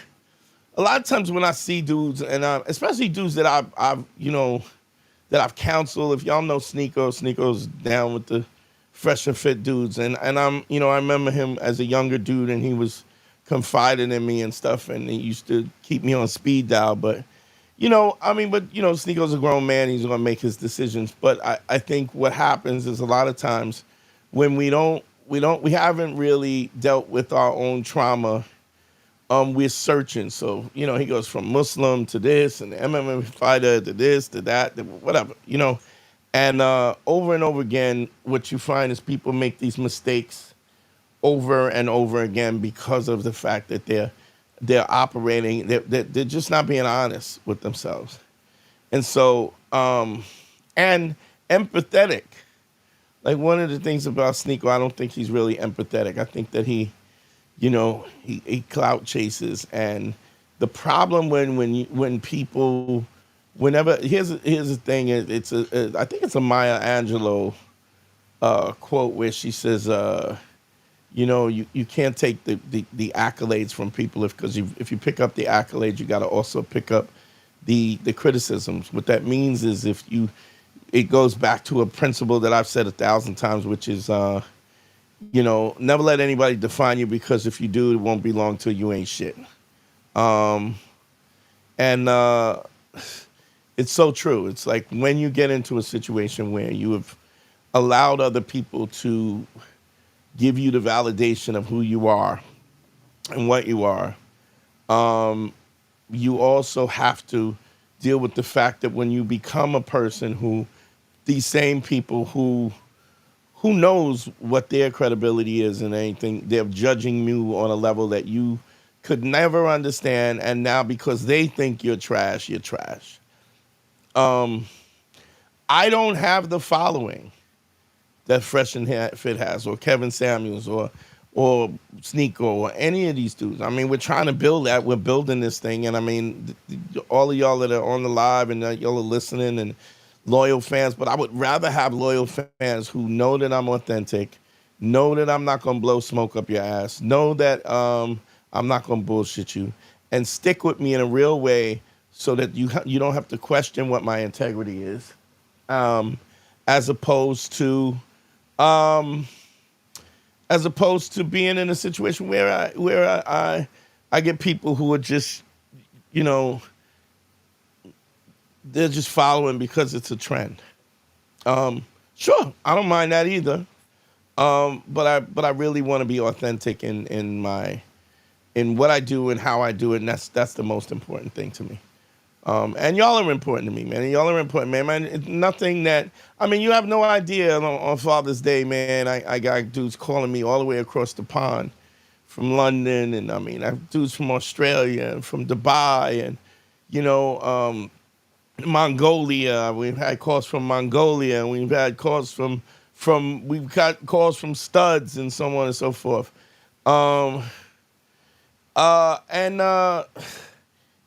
a lot of times when I see dudes, and especially dudes that I've counseled. If y'all know Sneeko's down with the fresh and fit dudes, and I remember him as a younger dude, and he was confided in me and stuff, and he used to keep me on speed dial. But Sneako's a grown man. He's gonna make his decisions. But I think what happens is a lot of times when we haven't really dealt with our own trauma. We're searching. So, he goes from Muslim to this and the MMA fighter to this, to that, to whatever, And over and over again, what you find is people make these mistakes over and over again because of the fact that they're operating, they're just not being honest with themselves. And so, and empathetic. Like one of the things about Sneeko, I don't think he's really empathetic. I think that he clout chases, and the problem when people, whenever here's the thing, I think it's a Maya Angelou quote where she says, you can't take the accolades from people because if you pick up the accolades, you got to also pick up the criticisms. What that means is it goes back to a principle that I've said 1,000 times, which is never let anybody define you, because if you do, it won't be long till you ain't shit. And it's so true. It's like when you get into a situation where you have allowed other people to give you the validation of who you are and what you are, you also have to deal with the fact that when you become a person who, these same people who knows what their credibility is and anything, they're judging you on a level that you could never understand, and now because they think you're trash, you're trash. I don't have the following that Fresh and Fit has, or Kevin Samuels, or Sneeko, or any of these dudes. I mean, we're trying to build that. We're building this thing, and I mean, all of y'all that are on the live and y'all are listening and loyal fans, but I would rather have loyal fans who know that I'm authentic, know that I'm not going to blow smoke up your ass, know that I'm not going to bullshit you, and stick with me in a real way so that you don't have to question what my integrity is, as opposed to being in a situation where I get people who are just, they're just following because it's a trend. Sure, I don't mind that either. But I really want to be authentic in what I do and how I do it, and that's the most important thing to me. And y'all are important to me, man. Y'all are important, man. It's nothing that, you have no idea on Father's Day, man. I got dudes calling me all the way across the pond from London, and I have dudes from Australia and from Dubai, and Mongolia. We've had calls from Mongolia, and we've had calls from we've got calls from studs and so on and so forth.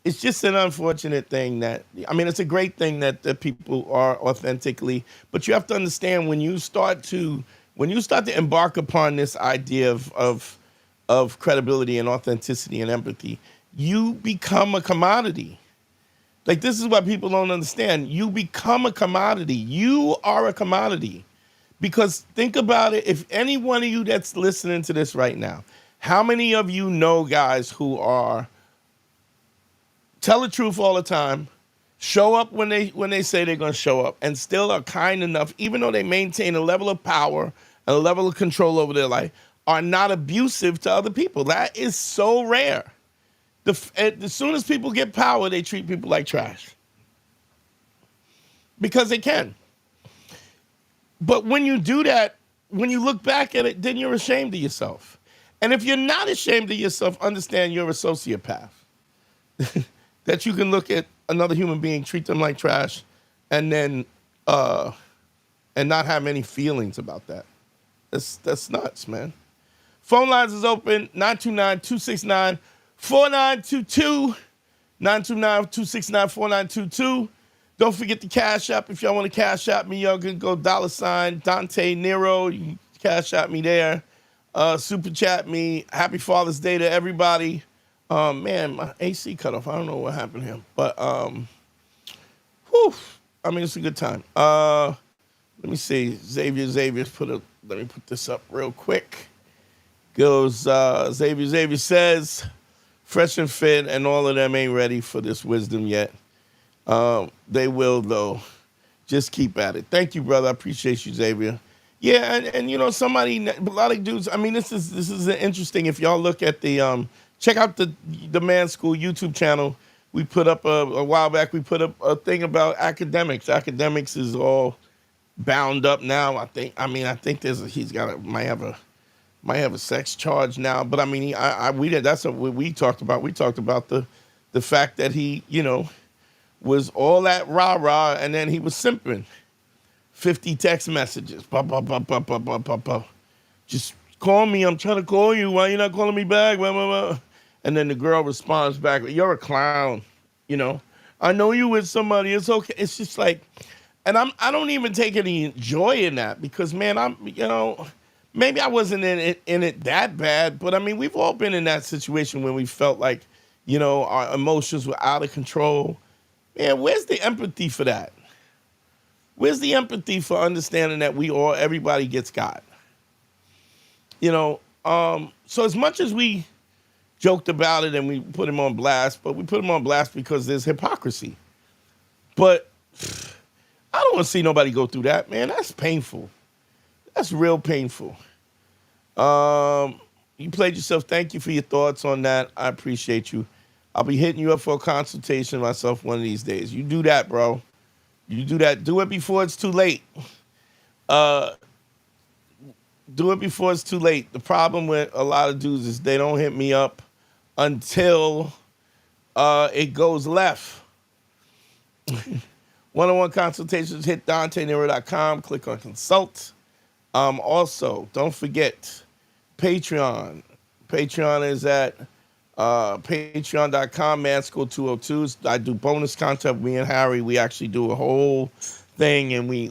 It's just an unfortunate thing that, it's a great thing that people are authentically, but you have to understand when you start to embark upon this idea of credibility and authenticity and empathy, you become a commodity. Like, this is what people don't understand. You become a commodity. You are a commodity. Because think about it, if any one of you that's listening to this right now, how many of you know guys who are tell the truth all the time, show up when they say they're going to show up, and still are kind enough, even though they maintain a level of power and a level of control over their life, are not abusive to other people? That is so rare. As soon as people get power, they treat people like trash. Because they can. But when you do that, when you look back at it, then you're ashamed of yourself. And if you're not ashamed of yourself, understand you're a sociopath. That you can look at another human being, treat them like trash, and then and not have any feelings about that. That's nuts, man. Phone lines is open, 929-269-4922, 929-269-4922. Don't forget the Cash App. If y'all want to Cash App me, y'all can go $ Dante Nero. You can Cash App me there. Super Chat me. Happy Father's Day to everybody. Man, my AC cut off. I don't know what happened here. But, it's a good time. Let me see. Xavier's let me put this up real quick. Goes, Xavier says, fresh and fit, and all of them ain't ready for this wisdom yet. They will, though. Just keep at it. Thank you, brother. I appreciate you, Xavier. Yeah, and you know, a lot of dudes, I mean, this is interesting. If y'all look at the, check out the Man School YouTube channel. We put up a while back, we put up a thing about academics. Academics is all bound up now. I think he's got might have a sex charge now, but I mean, that's what we talked about. We talked about the fact that he, you know, was all that rah-rah, and then he was simping. 50 text messages. Just call me. I'm trying to call you. Why you not calling me back? Blah, blah, blah. And then the girl responds back, you're a clown. You know, I know you with somebody. It's okay. It's just like, and I don't even take any joy in that because, man, maybe I wasn't in it that bad, but I mean, we've all been in that situation when we felt like, you know, our emotions were out of control. Man, where's the empathy for that? Where's the empathy for understanding that everybody gets got? You know, so as much as we joked about it and we put him on blast, but we put him on blast because there's hypocrisy. But I don't want to see nobody go through that, man. That's painful. That's real painful. You played yourself. Thank you for your thoughts on that. I appreciate you. I'll be hitting you up for a consultation myself one of these days. You do that, bro. You do that. Do it before it's too late. Do it before it's too late. The problem with a lot of dudes is they don't hit me up until it goes left. One-on-one consultations, hit DanteNero.com, click on consult. Also, don't forget Patreon. Patreon is at patreon.com, manschool202. I do bonus content. Me and Harry, we actually do a whole thing, and we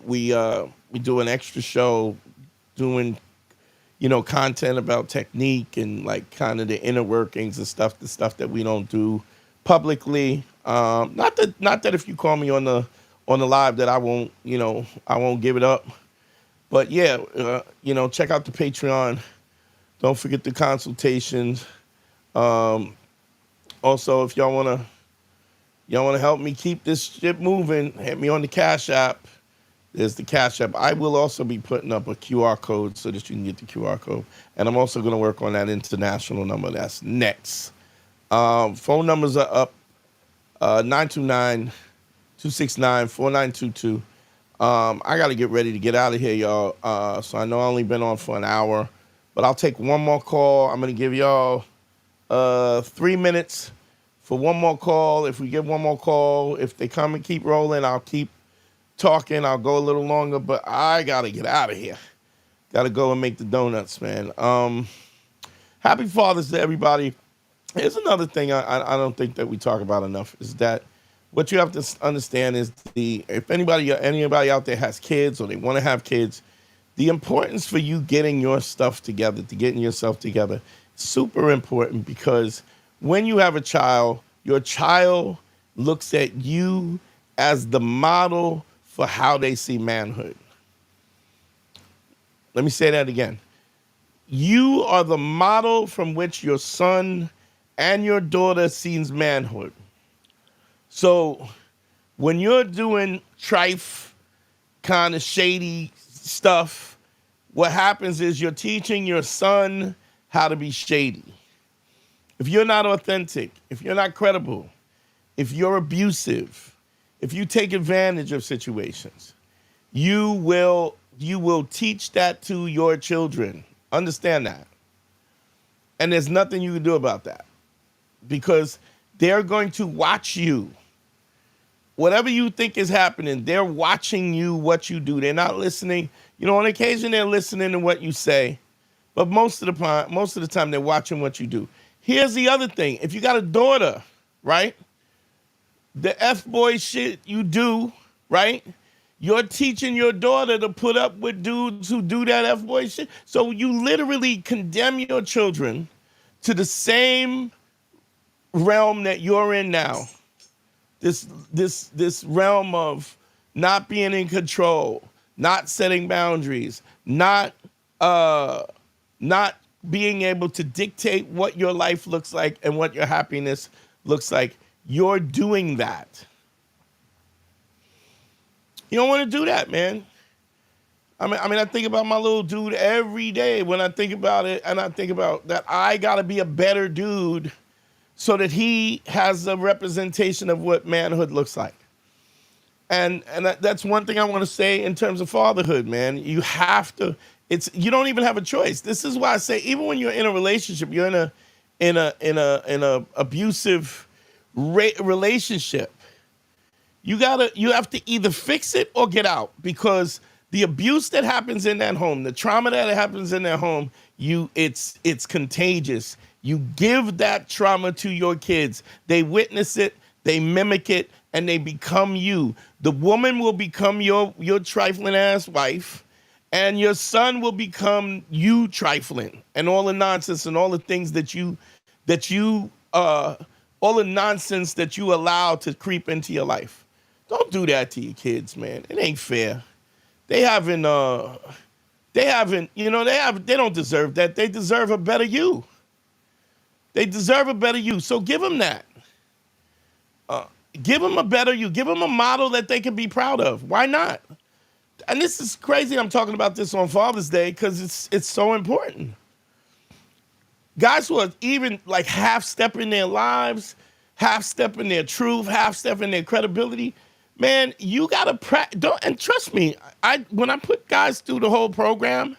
do an extra show doing, you know, content about technique and like kind of the inner workings and stuff, the stuff that we don't do publicly. Not that if you call me on the live that I won't give it up. But yeah, you know, check out the Patreon. Don't forget the consultations. Also, if y'all wanna help me keep this shit moving, hit me on the Cash App. There's the Cash App. I will also be putting up a QR code so that you can get the QR code. And I'm also gonna work on that international number. That's next. Phone numbers are up. 929-269-4922. I got to get ready to get out of here, y'all. So I know I only been on for an hour, but I'll take one more call. I'm going to give y'all 3 minutes for one more call. If we get one more call, if they come and keep rolling, I'll keep talking. I'll go a little longer, but I got to get out of here. Got to go and make the donuts, man. Happy Father's Day, everybody. Here's another thing I don't think that we talk about enough is that what you have to understand is if anybody out there has kids or they want to have kids, the importance for you getting your stuff together, getting yourself together, super important because when you have a child, your child looks at you as the model for how they see manhood. Let me say that again. You are the model from which your son and your daughter sees manhood. So when you're doing trife, kind of shady stuff, what happens is you're teaching your son how to be shady. If you're not authentic, if you're not credible, if you're abusive, if you take advantage of situations, you will teach that to your children. Understand that. And there's nothing you can do about that because they're going to watch you. Whatever you think is happening, they're watching you, what you do. They're not listening. You know, on occasion they're listening to what you say, but most of the time they're watching what you do. Here's the other thing. If you got a daughter, right, the F-boy shit you do, right, you're teaching your daughter to put up with dudes who do that F-boy shit. So you literally condemn your children to the same realm that you're in now. This realm of not being in control, not setting boundaries, not being able to dictate what your life looks like and what your happiness looks like, you're doing that. You don't want to do that, man. I mean, I think about my little dude every day when I think about it, and I think about that I got to be a better dude so that he has a representation of what manhood looks like. And that's one thing I want to say in terms of fatherhood, man. You have to. You don't even have a choice. This is why I say, even when you're in a relationship, you're in a abusive relationship. You have to either fix it or get out, because the abuse that happens in that home, the trauma that happens in that home, it's contagious. You give that trauma to your kids. They witness it, they mimic it, and they become you. The woman will become your trifling ass wife, and your son will become you trifling, and all the nonsense and all the things all the nonsense that you allow to creep into your life. Don't do that to your kids, man. It ain't fair. They don't deserve that. They deserve a better you. They deserve a better you. So give them that. Give them a better you. Give them a model that they can be proud of. Why not? And this is crazy. I'm talking about this on Father's Day because it's so important. Guys who are even like half-step in their lives, half-step in their truth, half-step in their credibility, man, you gotta practice. And trust me, when I put guys through the whole program,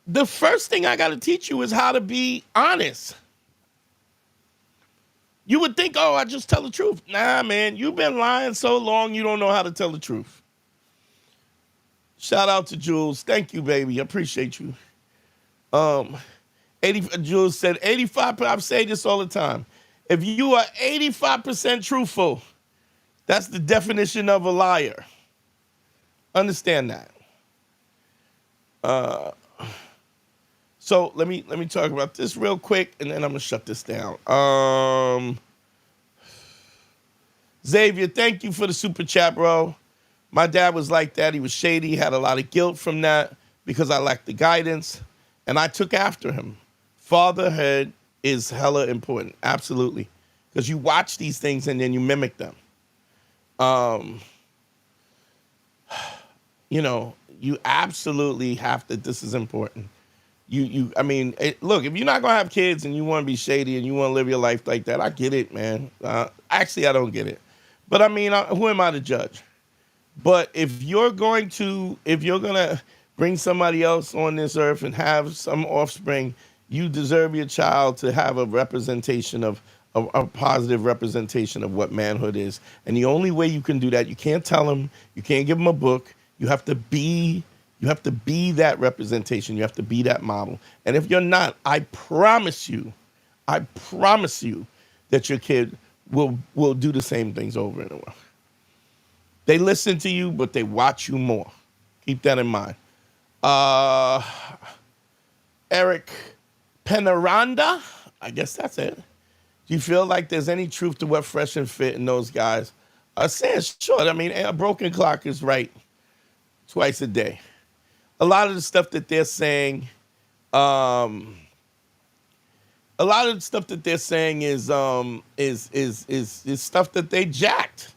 the first thing I gotta teach you is how to be honest. You would think, oh, I just tell the truth. Nah, man, you've been lying so long you don't know how to tell the truth. Shout out to Jules. Thank you, baby. I appreciate you. Jules said 85%. I say this all the time. If you are 85% truthful, that's the definition of a liar. Understand that. So let me talk about this real quick, and then I'm gonna shut this down. Xavier, thank you for the super chat, bro. My dad was like that. He was shady. He had a lot of guilt from that because I lacked the guidance, and I took after him. Fatherhood is hella important, absolutely, because you watch these things and then you mimic them. You absolutely have to. This is important. Look, if you're not gonna have kids and you want to be shady and you want to live your life like that, I get it, man. Actually, I don't get it, but who am I to judge? But if you're gonna bring somebody else on this earth and have some offspring, you deserve your child to have a representation of a positive representation of what manhood is. And the only way you can do that, you can't tell them, you can't give them a book. You have to be that representation. You have to be that model. And if you're not, I promise you that your kid will do the same things over and over. They listen to you, but they watch you more. Keep that in mind. Eric Penaranda, I guess that's it. Do you feel like there's any truth to what Fresh and Fit and those guys are saying? Sure. I mean, a broken clock is right twice a day. A lot of the stuff that they're saying, is stuff that they jacked.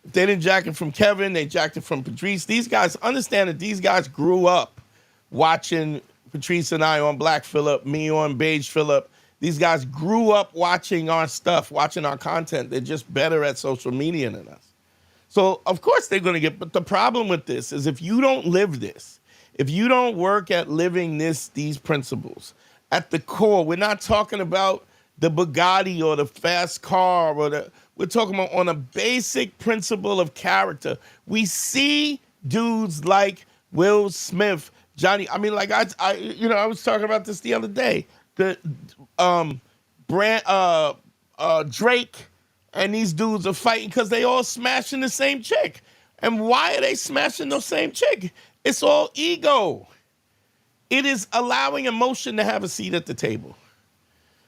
If they didn't jack it from Kevin, they jacked it from Patrice. These guys, understand that these guys grew up watching Patrice and I on Black Phillip, me on Beige Phillip. These guys grew up watching our stuff, watching our content. They're just better at social media than us. So, of course, they're going to get, but the problem with this is if you don't live this, if you don't work at living these principles, at the core, we're not talking about the Bugatti or the fast car, we're talking about on a basic principle of character. We see dudes like Will Smith, Johnny. I mean, like I was talking about this the other day. The Drake and these dudes are fighting because they all smashing the same chick. And why are they smashing the same chick? It's all ego. It is allowing emotion to have a seat at the table.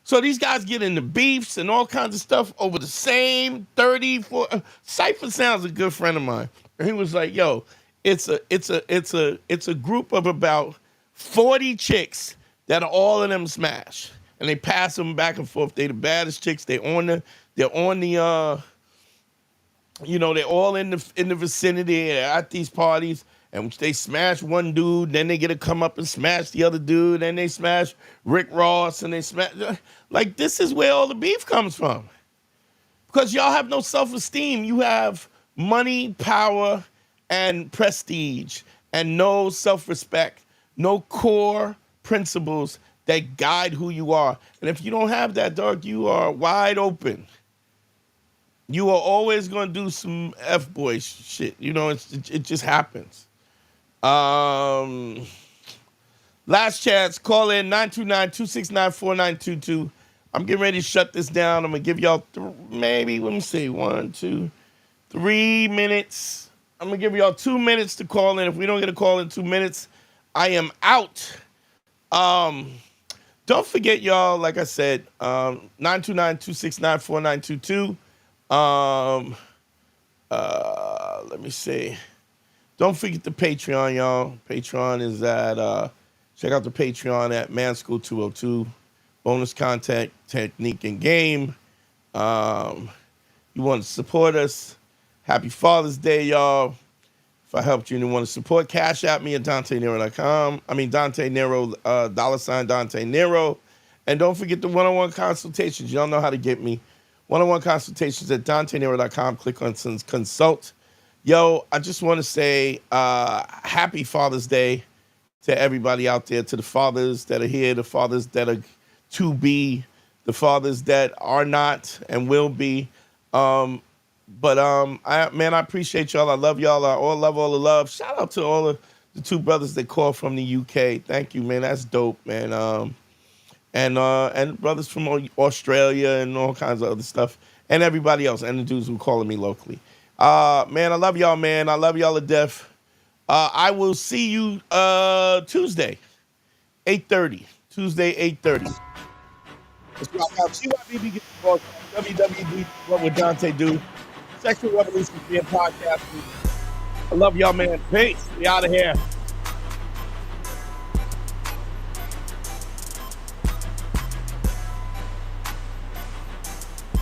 So these guys get into beefs and all kinds of stuff over the same 34. Cypher Sound's a good friend of mine. And he was like, "Yo, it's a group of about 40 chicks that are all of them smash, and they pass them back and forth. They the baddest chicks. They're on the they're all in the vicinity at these parties, and they smash one dude, then they get to come up and smash the other dude, then they smash Rick Ross, and they smash like this is where all the beef comes from. Because y'all have no self-esteem. You have money, power, and prestige, and no self-respect, no core principles that guide who you are. And if you don't have that, dog, you are wide open. You are always going to do some F-boy shit. You know, it just happens. Last chance, call in 929-269-4922. I'm getting ready to shut this down. I'm going to give y'all maybe, let me see, 1, 2, 3 minutes. I'm going to give y'all 2 minutes to call in. If we don't get a call in 2 minutes, I am out. Don't forget, y'all, like I said, 929-269-4922. Let me see. Don't forget the Patreon, y'all. Patreon is at, check out the Patreon at Manschool 202. Bonus content, technique, and game. You want to support us. Happy Father's Day, y'all. If I helped you and you want to support, cash at me at DanteNero.com. I mean, Dante Nero, $ Dante Nero. And don't forget the one-on-one consultations. Y'all know how to get me. One-on-one consultations at DanteNero.com. Click on consult. Yo, I just want to say happy Father's Day to everybody out there, to the fathers that are here, the fathers that are to be, the fathers that are not and will be. I appreciate y'all. I love y'all. I all love all the love. Shout out to all of the 2 brothers that called from the UK. Thank you, man. That's dope, man. And brothers from Australia and all kinds of other stuff, and everybody else, and the dudes who calling me locally. Man, I love y'all, man. I love y'all to death. I will see you Tuesday, 8:30. Tuesday, 8:30. Let's rock out. CYBB gets the ball. WWD, what would Dante do? Sexual Revolution being podcasting. I love y'all, man. Peace. We out of here.